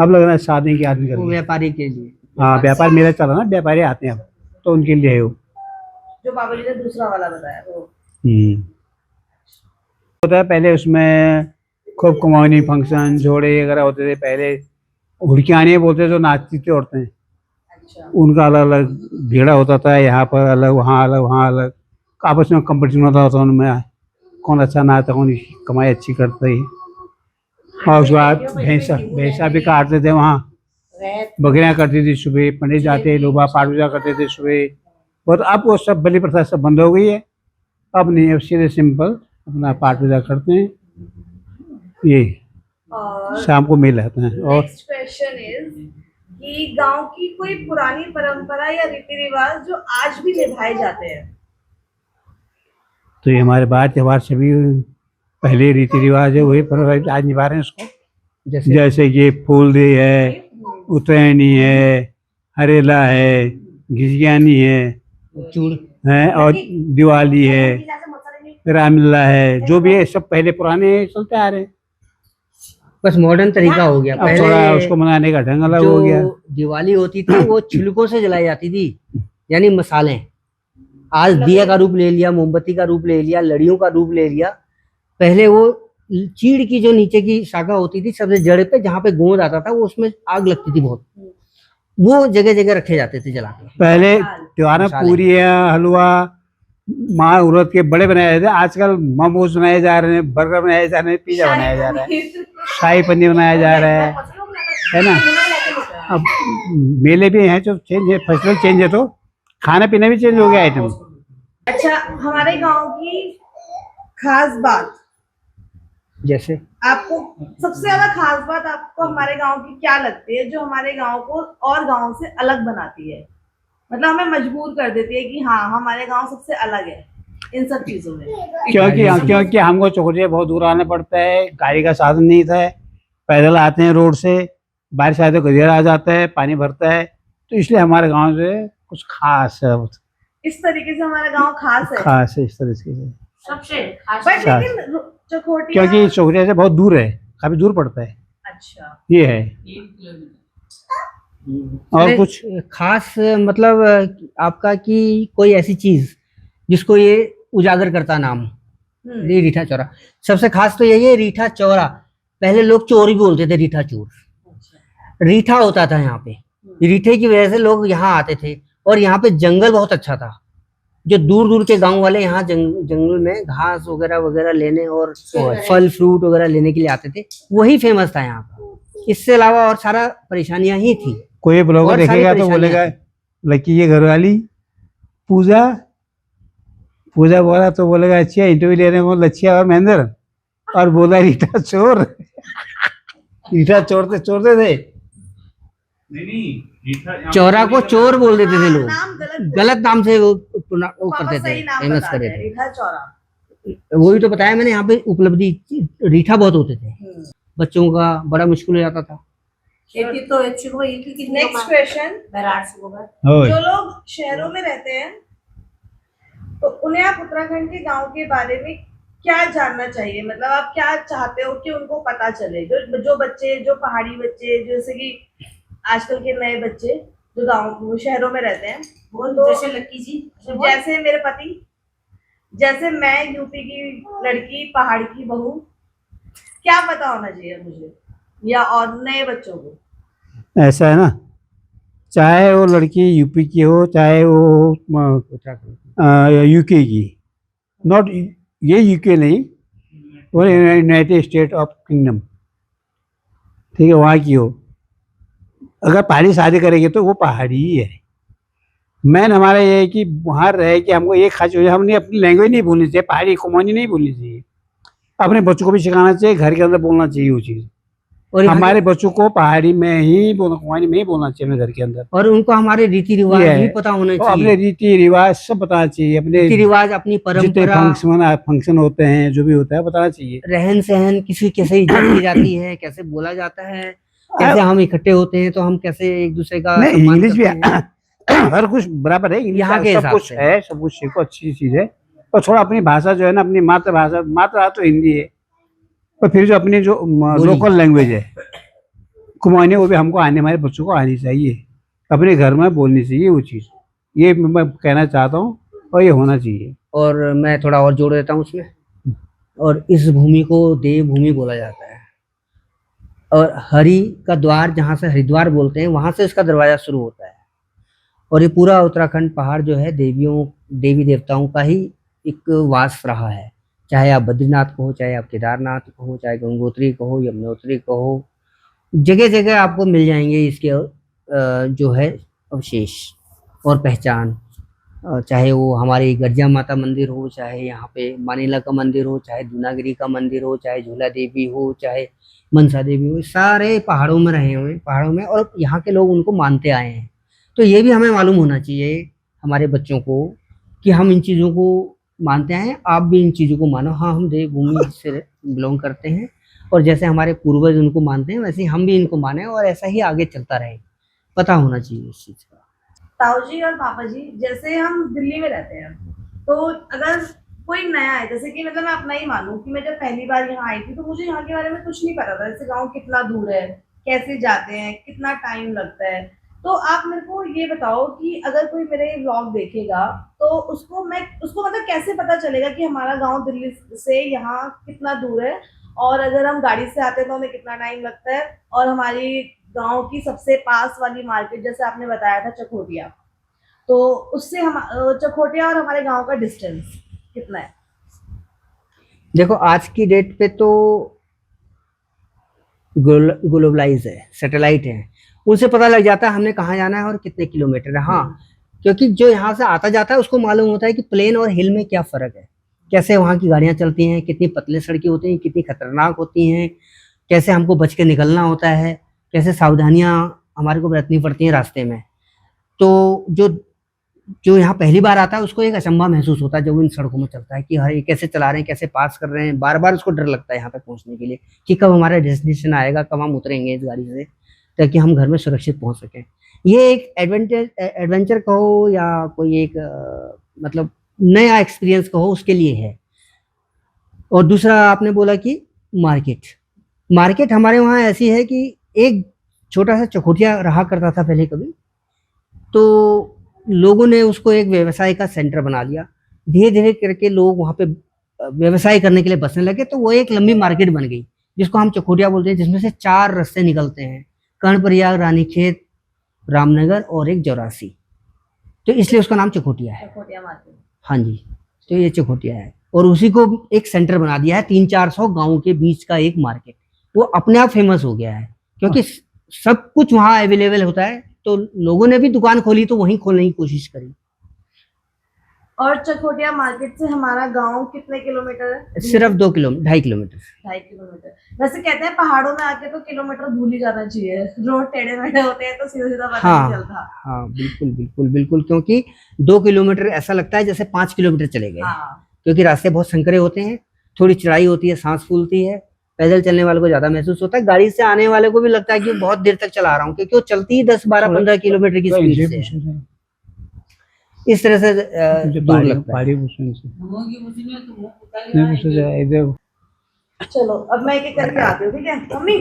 अब लग रहा है 7 दिन की आदमी कर वो लिया। व्यापारी के लिए। हाँ, व्यापार मेला चला ना, व्यापारी आते हैं अब, तो उनके लिए है वो। जो बाबा जी ने दूसरा वाला बताया वो। होता है पहले, उसमें खूब कुमाऊनी फंक्शन, जोड़े वगैरह होते थे पहले। हुड़कियाने बोलते जो नाचती थी औरतें, अच्छा। उनका अलग अलग भेड़ा होता था। यहाँ पर अलग, वहाँ अलग, वहाँ अलग। आपस में कंपटीशन होता था उनमें, कौन अच्छा नाचता, कौन कमाई अच्छी करता ही। और उसके बाद भैंसा भी काटते थे वहाँ, बकरियाँ करती थी सुबह, पंडित जाते, लोग पाठ पूजा करते थे सुबह। और अब वो सब बलि प्रथा सब बंद हो गई है। अब नहीं, अब सीधे सिंपल अपना पाठ पूजा करते हैं, ये और शाम को मेल रहते हैं। और नेक्स्ट क्वेश्चन इज कि गांव की कोई पुरानी परंपरा या रीति रिवाज जो आज भी निभाए जाते हैं? तो ये हमारे बाहर त्योहार सभी पहले रीति रिवाज है, वही पर आज निभा रहे हैं उसको। जैसे ये फूलदेई है, उत्तरायणी है, हरेला है, घिसियानी है और दिवाली है, रामलीला है, जो भी है सब पहले पुराने चलते आ रहे हैं। बस मॉडर्न तरीका हो गया। अब थोड़ा उसको मनाने का ढंग अलग हो गया। जो दिवाली होती थी वो छिलकों से जलाई जाती थी, यानी मसाले। आज दिया का रूप ले लिया, मोमबत्ती का रूप ले लिया, लड़ियों का रूप ले लिया। पहले वो चीड़ की जो नीचे की शाखा होती थी, सबसे जड़ पे जहाँ पे गोंद आता था, वो उसमें आग लगती थी बहुत, वो जगह जगह रखे जाते थे जला के। पहले त्योहार में पूरी हलवा माँ उड़द के बड़े बनाए जाते थे। आजकल मोमोज बनाए जा रहे हैं, बर्गर बनाए जा रहे हैं, पिज्जा बनाया जा रहा है, शाही पनीर बनाया जा रहा है ना। अब मेले भी हैं जो चेंज है, फेस्टिवल चेंज है, तो खाना पीना भी चेंज हो गया आइटम। अच्छा, हमारे गांव की खास बात, जैसे आपको सबसे ज्यादा खास बात आपको हमारे गांव की क्या लगती है, जो हमारे गांव को और गांव से अलग बनाती है? मतलब हमें मजबूर कर देती है कि हाँ हमारे गांव सबसे अलग है इन सब चीजों में। क्योंकि हमको चौखटिया बहुत दूर आना पड़ता है, गाड़ी का साधन नहीं था, पैदल आते हैं रोड से, बारिश आए तो गधेड़ा आ जाता है, पानी भरता है, तो इसलिए हमारे गांव से कुछ खास है। इस तरीके से हमारा गांव खास है, खास है इस तरीके से सबसे। बट लेकिन चकोटिया, क्योंकि चौखटिया से बहुत दूर है, काफी दूर पड़ता है। अच्छा, ये है। और कुछ खास मतलब आपका कि कोई ऐसी चीज जिसको ये उजागर करता नाम, ये रीठा चौरा सबसे खास तो यही है। रीठा चौरा पहले लोग चोर ही बोलते थे, रीठा चोर। रीठा होता था यहाँ पे, रीठे की वजह से लोग यहाँ आते थे। और यहाँ पे जंगल बहुत अच्छा था, जो दूर दूर के गांव वाले यहाँ जंगल में घास वगैरह वगैरह लेने और फल फ्रूट वगैरह लेने के लिए आते थे, वही फेमस था यहाँ का। इससे अलावा और सारा परेशानियां ही थी। कोई ब्लॉगर और सारी देखेगा तो परेशानियां बोलेगा थी। लकी ये घरवाली पूजा पूजा बोला तो बोलेगा अच्छा इंटरव्यू लेने को लच्छिया और महेंद्र, और बोला रीठा चोर। रीठा चोरते थे। चौरा को चोर बोल देते थे लोग, नाम गलत नाम से वो पापा करते थे, सही नाम फेमस बता करे रहे हैं, थे। रीठा चौरा। वही तो बताया मैंने, यहाँ पे उपलब्धि रीठा बहुत होते थे, बच्चों का बड़ा मुश्किल हो जाता था। नेक्स्ट क्वेश्चन, होय। जो लोग शहरों में रहते हैं तो उन्हें आप उत्तराखंड के गांव के बारे में क्या जानना चाहिए, मतलब आप क्या चाहते हो कि उनको पता चले, जो बच्चे, जो पहाड़ी बच्चे, जैसे कि आजकल के नए बच्चे जो गांव शहरों में रहते हैं, तो जैसे लक्की जी, जैसे मेरे पति, जैसे मैं यूपी की लड़की, पहाड़ की बहू, क्या पता होना चाहिए मुझे या और नए बच्चों को? ऐसा है ना, चाहे वो लड़की यूपी की हो, चाहे वो यूके की, नॉट ये यूके नहीं, वो यूनाइटेड स्टेट ऑफ किंगडम, ठीक है, वहाँ की हो, अगर पहाड़ी शादी करेंगे तो वो पहाड़ी ही है। मैन हमारा ये है कि वहाँ रहे कि हमको एक खास हो, हमने अपनी लैंग्वेज नहीं भूलनी चाहिए, पहाड़ी कुमाऊनी नहीं भूलनी चाहिए, अपने बच्चों को भी सिखाना चाहिए, घर के अंदर बोलना चाहिए वो चीज़। और हमारे बच्चों को पहाड़ी में ही बोलना, कुमाऊनी में ही बोलना चाहिए अपने घर के अंदर, और उनको हमारे रीति रिवाज ये भी है। पता होने तो अपने चाहिए, रीति रिवाज सब बताना चाहिए, अपने रीति रिवाज, अपनी जितने परंपरा, फंक्शन होते हैं, जो भी होता है बताना चाहिए। रहन सहन, किसी कैसे इज्जत की जाती है, कैसे बोला जाता है, कैसे हम इक्कठे होते हैं तो हम कैसे एक दूसरे का नहीं, सम्मान इंग्लिश भी करते हैं। हर कुछ बराबर है, इंग्लिश यहाँ के सब हिसाब कुछ से है, सब कुछ सीखो, अच्छी चीज है, और थोड़ा अपनी भाषा जो है ना, अपनी मातृभाषा तो हिंदी है, पर फिर जो अपनी जो लोकल लैंग्वेज है कुमाऊनी, वो भी हमको आने, हमारे बच्चों को आनी चाहिए, अपने घर में बोलनी चाहिए वो चीज़, ये मैं कहना चाहता हूँ, और ये होना चाहिए। और मैं थोड़ा और जोड़ देता हूँ उसमें, और इस भूमि को देवभूमि बोला जाता है, और हरि का द्वार, जहाँ से हरिद्वार बोलते हैं, वहां से इसका दरवाजा शुरू होता है। और ये पूरा उत्तराखंड पहाड़ जो है देवी देवताओं का ही एक वास रहा है, चाहे आप बद्रीनाथ कहो, चाहे आप केदारनाथ कहो, चाहे गंगोत्री कहो, यमुनोत्री कहो, जगह जगह आपको मिल जाएंगे इसके जो है अवशेष और पहचान। चाहे वो हमारी गर्जिया माता मंदिर हो, चाहे यहाँ पे मानिला का मंदिर हो, चाहे दूनागिरी का मंदिर हो, चाहे झूला देवी हो, चाहे मनसा देवी हो, सारे पहाड़ों में रहे हुए, पहाड़ों में, और यहाँ के लोग उनको मानते आए हैं। तो ये भी हमें मालूम होना चाहिए हमारे बच्चों को कि हम इन चीज़ों को मानते हैं, आप भी इन चीज़ों को मानो। हाँ, हम देवभूमि से बिलोंग करते हैं, और जैसे हमारे पूर्वज उनको मानते हैं, वैसे हम भी इनको माने, और ऐसा ही आगे चलता रहे, पता होना चाहिए इस चीज़ का। ताऊ जी और पापा जी, जैसे हम दिल्ली में रहते हैं, तो अगर कोई नया है, जैसे कि मतलब मैं अपना ही मानूं कि मैं जब पहली बार यहाँ आई थी तो मुझे यहाँ के बारे में कुछ नहीं पता था, जैसे गांव कितना दूर है, कैसे जाते हैं, कितना टाइम लगता है, तो आप मेरे को ये बताओ कि अगर कोई मेरे व्लॉग देखेगा तो उसको मतलब कैसे पता चलेगा कि हमारा गाँव दिल्ली से यहाँ कितना दूर है, और अगर हम गाड़ी से आते हैं तो हमें कितना टाइम लगता है, और हमारी गांव की सबसे पास वाली मार्केट, जैसे आपने बताया था चकोटिया, तो उससे हम चकोटिया और हमारे गांव का डिस्टेंस कितना है? देखो, आज की डेट पे तो ग्लोबलाइज है, सैटेलाइट है, उनसे पता लग जाता है हमने कहाँ जाना है और कितने किलोमीटर है। हाँ, क्योंकि जो यहाँ से आता जाता है उसको मालूम होता है कि प्लेन और हिल में क्या फ़र्क है, कैसे वहाँ की गाड़ियाँ चलती हैं, कितनी पतली सड़कें होती हैं, कितनी खतरनाक होती हैं, कैसे हमको बच के निकलना होता है, कैसे सावधानियाँ हमारे को बरतनी पड़ती हैं रास्ते में। तो जो यहाँ पहली बार आता है उसको एक अचंभा महसूस होता है जब वो इन सड़कों में चलता है कि हाँ, ये कैसे चला रहे हैं, कैसे पास कर रहे हैं, बार बार उसको डर लगता है यहाँ पे पहुँचने के लिए कि कब हमारा डेस्टिनेशन आएगा, कब हम उतरेंगे इस गाड़ी से, ताकि हम घर में सुरक्षित पहुँच सकें। ये एक एडवेंचर कहो या कोई एक मतलब नया एक्सपीरियंस कहो, उसके लिए है। और दूसरा आपने बोला कि मार्केट हमारे वहाँ ऐसी है कि एक छोटा सा चकोटिया रहा करता था पहले कभी, तो लोगों ने उसको एक व्यवसाय का सेंटर बना लिया, धीरे धीरे करके लोग वहाँ पे व्यवसाय करने के लिए बसने लगे, तो वो एक लंबी मार्केट बन गई जिसको हम चकोटिया बोलते हैं, जिसमें से 4 रास्ते निकलते हैं, कर्णप्रयाग, रानीखेत, रामनगर और एक जौरासी। तो इसलिए उसका नाम चकोटिया है। चकोटिया मार्केट। हाँ जी, तो ये चकोटिया है और उसी को एक सेंटर बना दिया है। 300-400 गाँव के बीच का एक मार्केट, वो अपने आप फेमस हो गया है क्योंकि सब कुछ वहाँ अवेलेबल होता है। तो लोगों ने भी दुकान खोली तो वहीं खोलने की कोशिश करी। और चकोटिया मार्केट से हमारा गांव कितने किलोमीटर है? सिर्फ 2.5 किलोमीटर। 2.5 किलोमीटर। वैसे कहते हैं पहाड़ों में आके तो किलोमीटर भूल ही जाना चाहिए, रोड टेढ़े मेढ़े होते हैं तो सीधा सीधा पता नहीं चलता। हाँ बिल्कुल बिल्कुल बिल्कुल, क्योंकि 2 किलोमीटर ऐसा लगता है जैसे 5 किलोमीटर चले गए। हाँ। क्योंकि रास्ते बहुत संकरे होते हैं, थोड़ी चढ़ाई होती है, सांस फूलती है। पैदल चलने वाले को ज्यादा महसूस होता है, गाड़ी से आने वाले को भी लगता है कि बहुत देर तक चला रहा हूँ, क्योंकि वो चलती ही 10-12-15 किलोमीटर की स्पीड से है। इस तरह से दूर लगता है। चलो अब मैं एक एक करके आती हूँ, ठीक है मम्मी?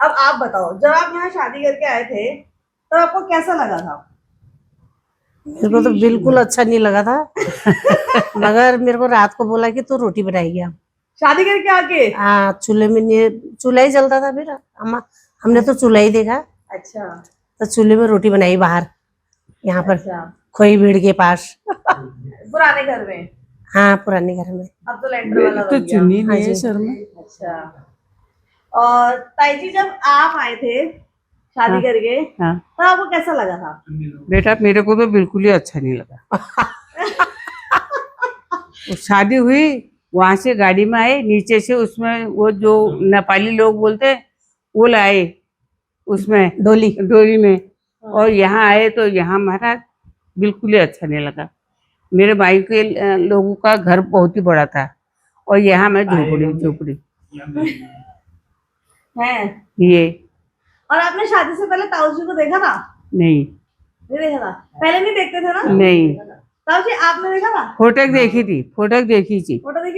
अब आप बताओ, जब आप यहाँ शादी करके आए थे तो आपको कैसा लगा था? मेरे को तो बिल्कुल अच्छा नहीं लगा था। मगर मेरे को रात को बोला कि तू रोटी बनाएगी आप। शादी करके आके? हाँ, चूल्हे में नहीं, चूल्हा ही जलता था फिर हमने तो चूल्हा ही देखा। अच्छा। तो चूल्हे में रोटी बनाई बाहर, यहाँ पर अच्छा। खोई भीड़ के पास। पुराने घर में? हाँ, पुराने घर में। अब तो लेंटर वाला तो बन गया। चुनी हाँ नहीं है जी। सर में। अच्छा। और ताई जी, जब आप आए थे शादी हाँ। करके हाँ तो आपको कैसा लगा था? बेटा, मेरे को तो बिल्कुल ही अच्छा नहीं लगा। वो शादी हुई, वहां से गाड़ी में आए, नीचे से उसमें वो जो नेपाली लोग बोलते हैं वो लाए उसमें डोली में, और यहाँ आए तो यहाँ महाराज बिल्कुल ही अच्छा नहीं लगा। मेरे भाई के लोगों का घर बहुत ही बड़ा था और यहाँ मैं झोपड़ी है। ये और आपने शादी से पहले ताऊ जी को देखा था? नहीं नहीं देखा था? पहले नहीं देखते थे ना? नहीं, ताऊ जी आपने देखा था? फोटो देखी थी। फोटो देखी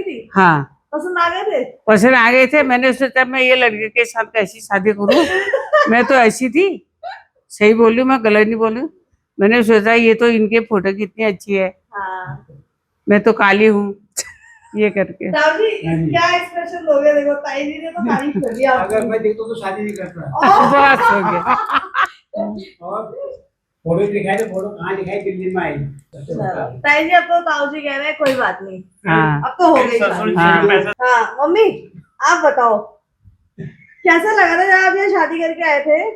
थी? हाँ, पसंद आ गए थे? पसंद आ गए थे। मैंने सोचा मैं ये लड़के के साथ कैसी शादी करूं। मैं तो ऐसी थी, सही बोलूं, मैं गलत नहीं बोलूं। मैंने सोचा ये तो इनके फोटो कितनी अच्छी है, हाँ। मैं तो काली हूँ, ये करके। ताऊ जी क्या एक्सप्रेशन दोगे? देखो ताई जी ने तो तारीफ कर दिया। अगर मैं देखता तो शादी नहीं करता। बस हो गया। और फोटो दिखाई तो फोटो कहाँ दिखाई? दिल्ली में आई। ताई जी अब तो ताऊ जी कह रहे हैं कोई बात नहीं, हाँ अब तो हो गई शादी। हाँ। हाँ मम्मी आप बताओ, कैसा लगा था जब आप यहाँ शादी करके आए थे?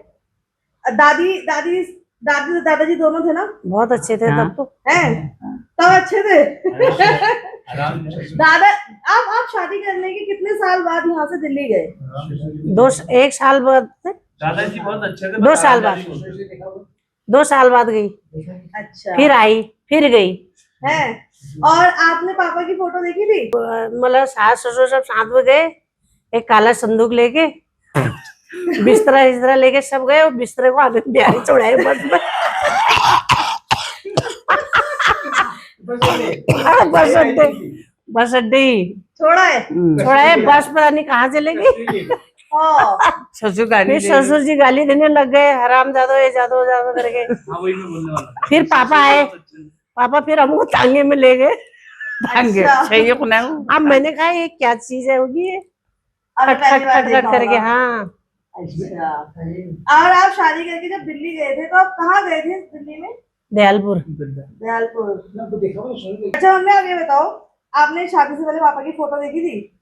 दादाजी दोनों थे ना? बहुत अच्छे थे हाँ। तब तो। हैं? तब अच्छे थे। दादा, आप शादी करने के कितने साल बाद यहाँ से दिल्ली गए? 1 साल बाद थे। दादाजी बहुत अच्छे थे। 2 साल बाद, 2 साल बाद गई, अच्छा। फिर आई, फिर गई। है। और आपने पापा की फोटो देखी थी? मतलब सास ससुर सब साथ में गए, एक काला संदूक लेके, बिस्तरा लेके सब गए, और बिस्तरे को आनंद बिहारी चढ़ाए बस में। बस अड्डे ही छोड़ा है? छोड़ा है, बस पता नहीं कहाँ चले गई। ससुर गाली फिर ससुर जी गाली देने लग गए, हराम जादो, ये जादो जादो करके। हाँ वही मैं बोलने वाला था। फिर पापा आए, पापा फिर हमको टांगे में ले गए। भांगे अच्छा। सही है ना वो। अब मैंने कहा ये क्या चीज है होगी ये, अभी खट पहली खट बार खट देखा खट करके। होगा। हाँ, अच्छा। और आप शादी करके जब दिल्ली गए थे तो आप कहाँ गए थे दिल्ली में? दयालपुर। दयालपुर। अच्छा मम्मी आप ये बताओ, आपने शादी से पहले पापा की फोटो देखी थी?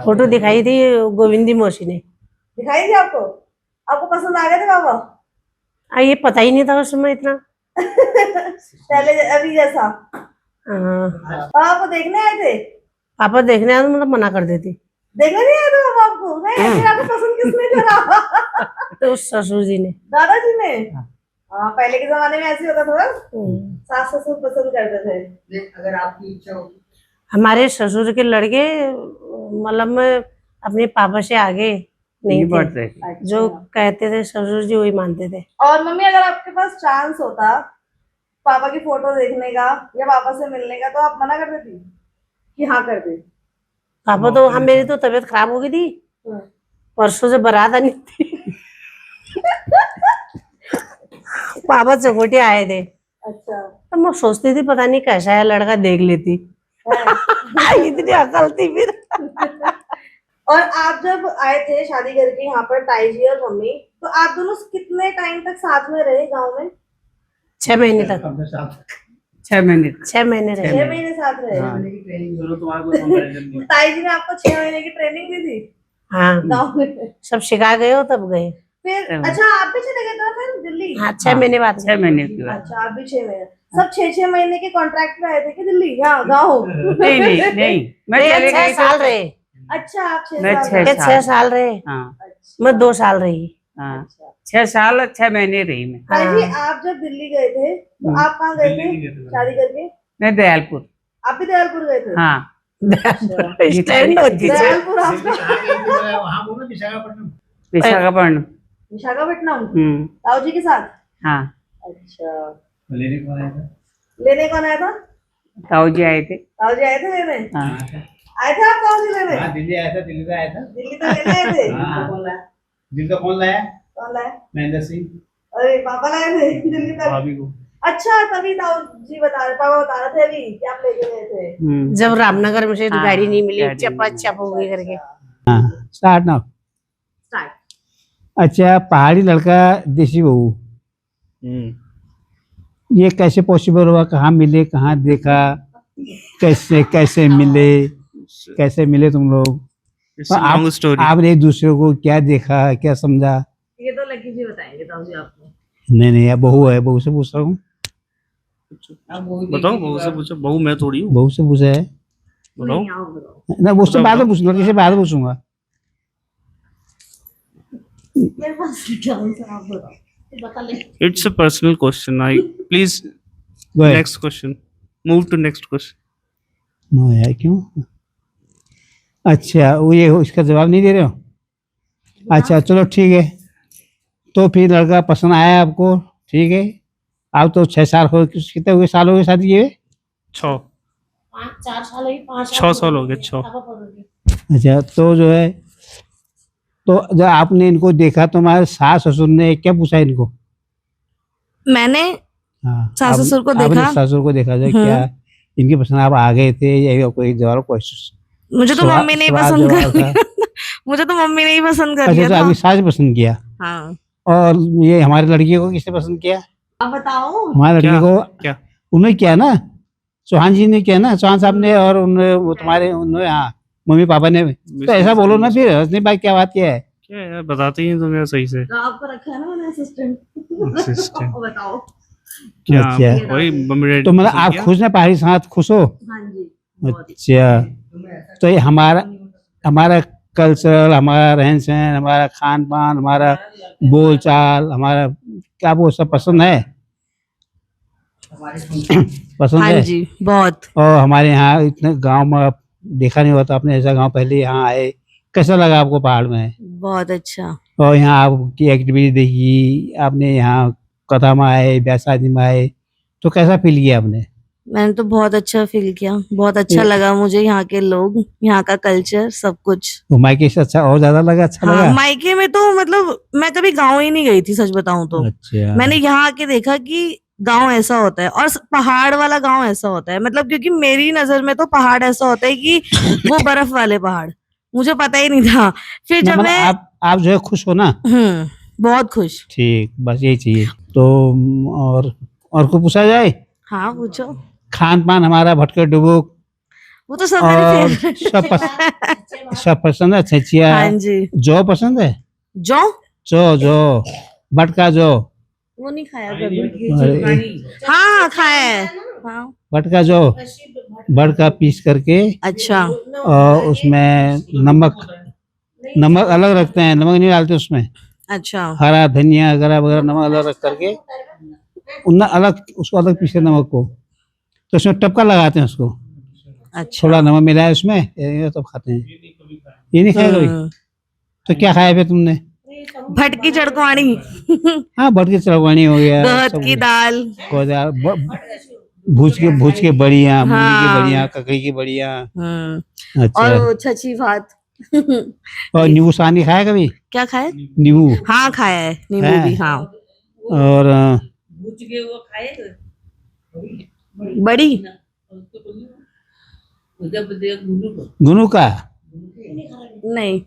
फोटो दिखाई थी गोविंदी मौसी ने। दिखाई थी आपको? आपको पसंद आ गए थे पापा? ये पता ही नहीं था उस समय इतना। पहले अभी जैसा? हाँ, पापा आपको देखने आए थे? पापा देखने आए तो मतलब मना कर देती। देखने नहीं आए थे पापा आपको? नहीं, फिर आपको पसंद किसने करा? तो उस ससुर जी ने। दादाजी ने? हाँ, पहले के जमाने में ऐसे होता था ना, हम्म। सास ससुर पसंद करते थे। अगर आपकी इच्छा हो। हमारे ससुर के लड़के मतलब में अपने पापा से आगे नहीं थे, बढ़ते। जो कहते थे ससुर जी वही मानते थे। और मम्मी अगर आपके पास चांस होता पापा की फोटो देखने का या पापा से मिलने का, तो आप मना कर देती कि हाँ कर दे? पापा तो, हाँ, मेरी तो तबीयत खराब हो गई थी, परसों से बारात आनी थी। पापा चकोटे आए थे, अच्छा। तो मैं सोचती थी पता नहीं कैसा है लड़का, देख लेती। इतनी अकल थी फिर। और आप जब आए थे शादी करके यहाँ पर ताई और मम्मी, तो आप दोनों कितने टाइम तक साथ में रहे गांव में? 6 महीने तक 6 महीने 6 महीने रहे 6 महीने साथ रहे। चलो तुम्हारे को कंपैरिजन नहीं। ताई जी ने आपको 6 महीने की ट्रेनिंग दी थी हाँ गाँव में? सब सिखा गए हो तब गए। फिर अच्छा आप भी चले गए थे फिर दिल्ली? हाँ 6 महीने बाद 6 महीने की बात। अच्छा आप भी 6 महीने, सब 6 महीने के कॉन्ट्रैक्ट पे आए थे कि दिल्ली? यहाँ गाँव? नहीं नहीं नहीं, मैं चले 6 गई साल तो रहे। अच्छा आप 6 मैं साल 6 रहे। 6 साल रहे। हाँ मैं 2 साल रही। हाँ 6 साल और 6 महीने रही मैं। ताई जी हाँ। आप जब दिल्ली गए थे तो आप कहाँ गए दिल्ली थे नहीं गए थे। शादी करके? मैं दयालपुर। आप भी दयालपुर गए थे? हाँ स्टैंड होती है। दयालपुर आपका वहाँ बोलो विशाखापट्टनम। विशाखापट्टनम। विशाखापट्टनम हम्म। ताऊ जी के साथ? हाँ अच्छा लेने कौन आया था? लेने कौन आया था? ताऊ जी आए थे। ताऊ जी आए थे लेने? हाँ आए थे आप ताऊ जी लेने? हाँ दिल्ली आया था, दिल्ली से आया था। दिल्ली तो लेने आए थे? हाँ। कौन लाया? दिल्ली का कौन लाया? कौन लाया? महेंद्र सिंह। अरे पापा लाए थे दिल्ली तक? भाभी को। अच्छा तभी ताऊ जी बता रहे, पापा बता रहे थे अभी कि आप लेके गए थे। हम्म। जब रामनगर में से हाँ, गाड़ी नहीं मिली, गाड़ी चपा नहीं चप हो गई करके। हाँ स्टार्ट नाउ। स्टार्ट। अच्छा पहाड़ी लड़का देसी बहू, ये कैसे पॉसिबल हुआ? कहाँ मिले, कहाँ देखा, कैसे कैसे मिले, कैसे मिले तुम लोग? और आपने एक दूसरे को क्या देखा, क्या समझा? ये तो लकी जी बताएंगे ताऊ जी आपको। नहीं नहीं यार, बहू है, बहू से पूछ रहा हूँ। बताओ बहू से पूछो, बहू मैं थोड़ी हूँ। बहू से पूछा है बताओ। नहीं, आप बताओ। ना, उससे बाद में पूछूंगा, किसी बाद में पूछूंगा। मेरे पास क्या आंसर, आप बताओ। बता ले। It's a personal question. I please Go ahead. next question. Move to next question. No यार क्यों? अच्छा वो ये इसका जवाब नहीं दे रहे हो? अच्छा चलो ठीक है, तो फिर लड़का पसंद आया आपको, ठीक है। आप तो 6 साल हो, कितने हुए साल हो गए शादी किए? 6 4 साल ही 5 6 साल हो गए 6। अच्छा तो जो है, तो जब आपने इनको देखा तो हमारे सास ससुर ने क्या पूछा इनको? मैंने हाँ सास ससुर को आपने देखा। ससुर को देखा जो क्या इनकी पसंद आप आ गए थे या कोई जवाब क्वेश्चन? मुझे तो सवाल- मम्मी ने ही सवाल पसंद जवाब कर लिया। मुझे तो मम्मी ने ही पसंद कर अच्छा लिया तो था। आपकी सास ने पसंद किया, हाँ और ये हमारी लड़की को किसने पसंद किया? आप बताओ। हमारी लड़की क्या? को क्या? उन्होंने किया ना, चौहान जी ने किया ना, चौहान साहब ने, और उन्होंने वो तुम्हारे उन्होंने, हाँ मम्मी पापा ने। तो ऐसा बोलो ना फिर, हंसने भाई क्या बात क्या है? क्या यार बताते ही नहीं तुम यार सही से। तो आपको रखा है ना मैंने असिस्टेंट। Assistant। बताओ। क्या अच्छा। वही मम्मी तो मतलब आप खुश ना, पहाड़ी साथ खुश हो? हाँ जी बहुत ही। अच्छा तो ये हमारा हमारा कल्चर, हमारा रहन सहन, हमारा खान पान, हमारा बोल चाल, हमारा क्या वो सब पसंद है? पसंद हाँ है। जी बहुत। और हमारे यहाँ इतने गांव में आप देखा नहीं होता, आपने ऐसा गांव पहले यहाँ आए, कैसा लगा आपको पहाड़ में? बहुत अच्छा। और यहाँ आपकी एक्टिविटी देखी आपने, यहाँ कथा में आए, ब्याह शादी में आए, तो कैसा फील किया आपने? मैंने तो बहुत अच्छा फील किया, बहुत अच्छा ये- लगा मुझे, यहाँ के लोग, यहाँ का कल्चर, सब कुछ। वो मायके से अच्छा और ज्यादा लगा, अच्छा हाँ लगा? मायके में तो मतलब मैं कभी गाँव ही नहीं गई थी सच बताऊं तो। अच्छा मैंने यहाँ आके देखा कि गांव ऐसा होता है, और पहाड़ वाला गांव ऐसा होता है। मतलब क्योंकि मेरी नजर में तो पहाड़ ऐसा होता है कि वो बर्फ वाले पहाड़, मुझे पता ही नहीं था। फिर ना, जब मतलब मैं आप जो है खुश हो ना? बहुत खुश। ठीक, बस यही चाहिए। तो और को पूछा जाए? हाँ पूछो। खान पान हमारा भटके डुबुक, वो तो सब मेरे और फेवरेट। सब पसंद है। छचिया, हाँ जी। जौ पसंद है? जो जौ भटका जौ, वो नहीं खाया कभी। अरे, हाँ खाया है। हाँ भटका जौ, भटका पीस करके, अच्छा। और उसमें नमक अलग रखते हैं, नमक नहीं डालते उसमें, अच्छा हरा धनिया वगैरह वगैरह नमक अलग रख करके, उन्ना अलग उसको अलग पीसे नमक को, तो उसमें टपका लगाते हैं उसको, अच्छा। थोड़ा नमक मिलाए उसमें, ये तब खाते हैं। ये नहीं खाया कभी? तो क्या खाया फिर तुमने? भटकी चड़कवाणी। हाँ भटकी चरवानी हो गया, गहत सब की दाल। हो गया, भूज के बड़ियाँ, मूली की हाँ। बड़ियाँ, ककड़ी की बड़ियाँ। अच्छा, और वो छछी भात। और नींबू सानी खाया कभी? क्या खाया? नींबू। हाँ खाया है, नींबू है? भी। हाँ और बड़ी। गुनू का नहीं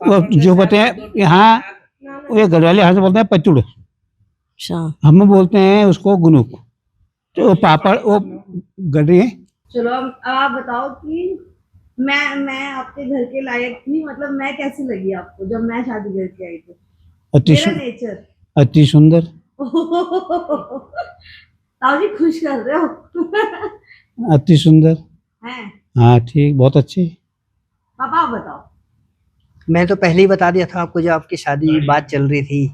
वो जो बोलते हैं यहाँ, वो गढ़वाली यहाँ से बोलते हैं पचुड़, अच्छा हम बोलते हैं उसको गुनुक। तो वो पापड़ वो गढ़ी है। चलो अब आप बताओ कि मैं आपके घर के लायक थी, मतलब मैं कैसी लगी आपको जब मैं शादी करके आई थी? अति मेरा सु- नेचर अति सुंदर, ताऊ जी खुश कर रहे हो। अति सुंदर। हैं हाँ ठीक, बहुत अच्छी। पापा आप बताओ। मैं तो पहले ही बता दिया था आपको, जब आपकी शादी बात चल रही थी,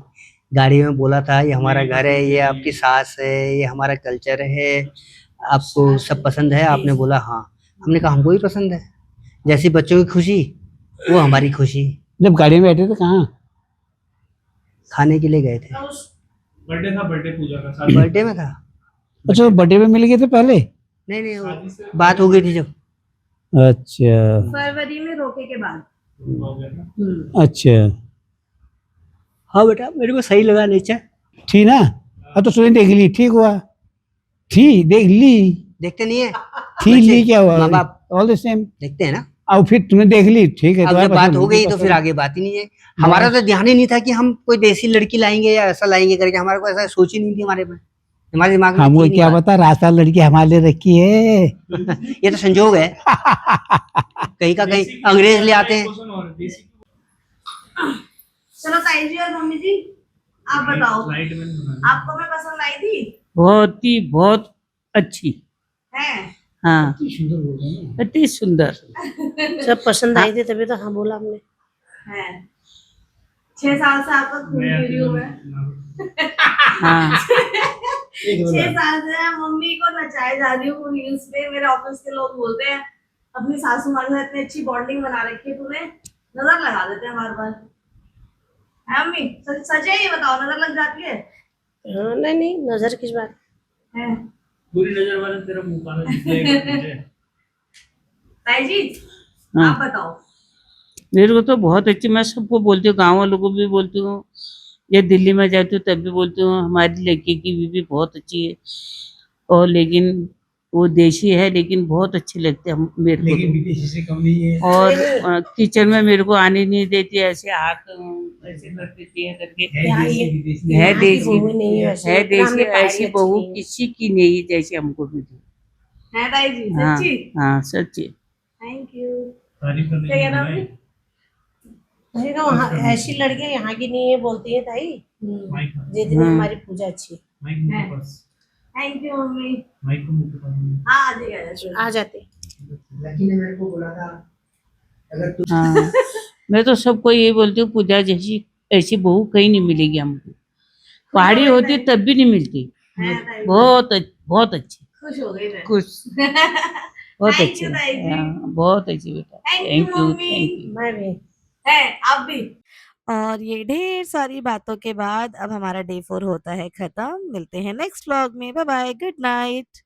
गाड़ी में बोला था ये हमारा घर है, ये आपकी सास है, ये हमारा कल्चर है, आपको सब पसंद है? आपने बोला हाँ। हमने कहा हमको भी पसंद है। जैसी बच्चों की खुशी वो हमारी खुशी। जब गाड़ी में बैठे थे कहाँ? खाने के लिए गए थे, बर्थडे था, बर्थडे पूजा का साथ। बर्थडे में था। अच्छा, बर्थडे में मिल गए थे पहले? नहीं नहीं, वो बात हो गई थी जब। अच्छा फरवरी में रोके के बाद। हो गया ना। अच्छा, हाँ बेटा, मेरे को सही लगा नेचर। थी ना? अब तो तूने देख ली, ठीक हुआ। थी, देख ली, देखते नहीं है थी ली, क्या हुआ? माँ बाप ऑल द सेम। देखते हैं ना। आउटफिट तुमने देख ली, ठीक है। अब तुम्हारे जब बात पसंद, हो गई मुझे तो फिर पसंद। आगे बात ही नहीं है। हमारा तो ध्यान ही नहीं था कि हम कोई देसी लड़की लाएंगे या ऐसा लाएंगे करके, हमारे को ऐसा सोच ही नहीं थी हमारे में, हमारे दिमाग में हमको थी नहीं क्या बात। पता, रास्ता लड़की हमारे लिए रखी है। ये तो संजोग है, कहीं का कहीं अंग्रेज ले आते हैं। चलो ताई जी और मम्मी जी आप बताओ, लाइट में आपको मैं पसंद आई थी? बहुत अच्छी। है हाँ, अति सुंदर। सब पसंद आई थी तभी तो हाँ बोला हमने। है 6 साल से आपका खून पी रही हूँ मैं। हाँ 6 साल से मैं मम्मी को नचाए जा रही हूँ रील्स पे। मेरे ऑफिस के लोग बोलते हैं अपनी सासू माँ के साथ इतनी अच्छी बॉन्डिंग बना रखी है तूने, नजर लगा देते हैं बार बार। है मम्मी? सच है ये बताओ, नजर लग जाती है? हाँ, नहीं नहीं, नजर किस बात। है पूरी नजर वाले तेरा मुंह काला दिखेगा मुझे। ताई जी हाँ। आप बताओ। मेरे को तो बहुत अच्छी, मैं सबको बोलती हूँ, गाँव वालों को भी बोलती हूँ, ये दिल्ली में जाती हूँ तब भी बोलती हूँ हमारी लड़की की बीवी बहुत अच्छी है। और लेकिन वो देशी है लेकिन बहुत अच्छे लगते हैं मेरे को तो। विदेशी से कम नहीं है। और किचन में मेरे को आने नहीं देती, ऐसे हाथ ऐसे कर देती है करके। यहाँ ये है यहाँ की देसी, बहू नहीं है वैसे, है इतना देसी, हमने पढ़ाई ऐसी अच्छी बहू नहीं है। किसी की नहीं जैसे हमको मिली। है ताई जी हाँ सच्ची? हाँ सच्ची। Thank you. तारीफ करने क्या की कहना बजाय मैंने कहा वहाँ ऐसी लड़कियां यहाँ की नहीं है बोलती है ताई। माइक जितनी हमारी पूजा अच्छी है। माइक मुंह के पास, थैंक यू मम्मी। माइक को मुंह के पास। हाँ आ जाइए। आ जाते। लकी ने मेरे को बोला था अगर तू हाँ मैं तो सबको यही बोलती हूँ, पूजा जैसी ऐसी बहू कहीं नहीं मिलेगी हमको। पहाड़ी होती तब भी नहीं मिलती। है ताई जी, बहुत अच्छी, खुश हो गई मैं। खुश, बहुत Thank अच्छी। you, ताई जी। हाँ, बहुत अच्छी बेटा। Thank you, thank you, mummy. Thank you. मैं भी। है आप भी। और ये ढेर सारी बातों के बाद अब हमारा डे 4 होता है खत्म। मिलते हैं नेक्स्ट व्लॉग में। Bye bye, good night.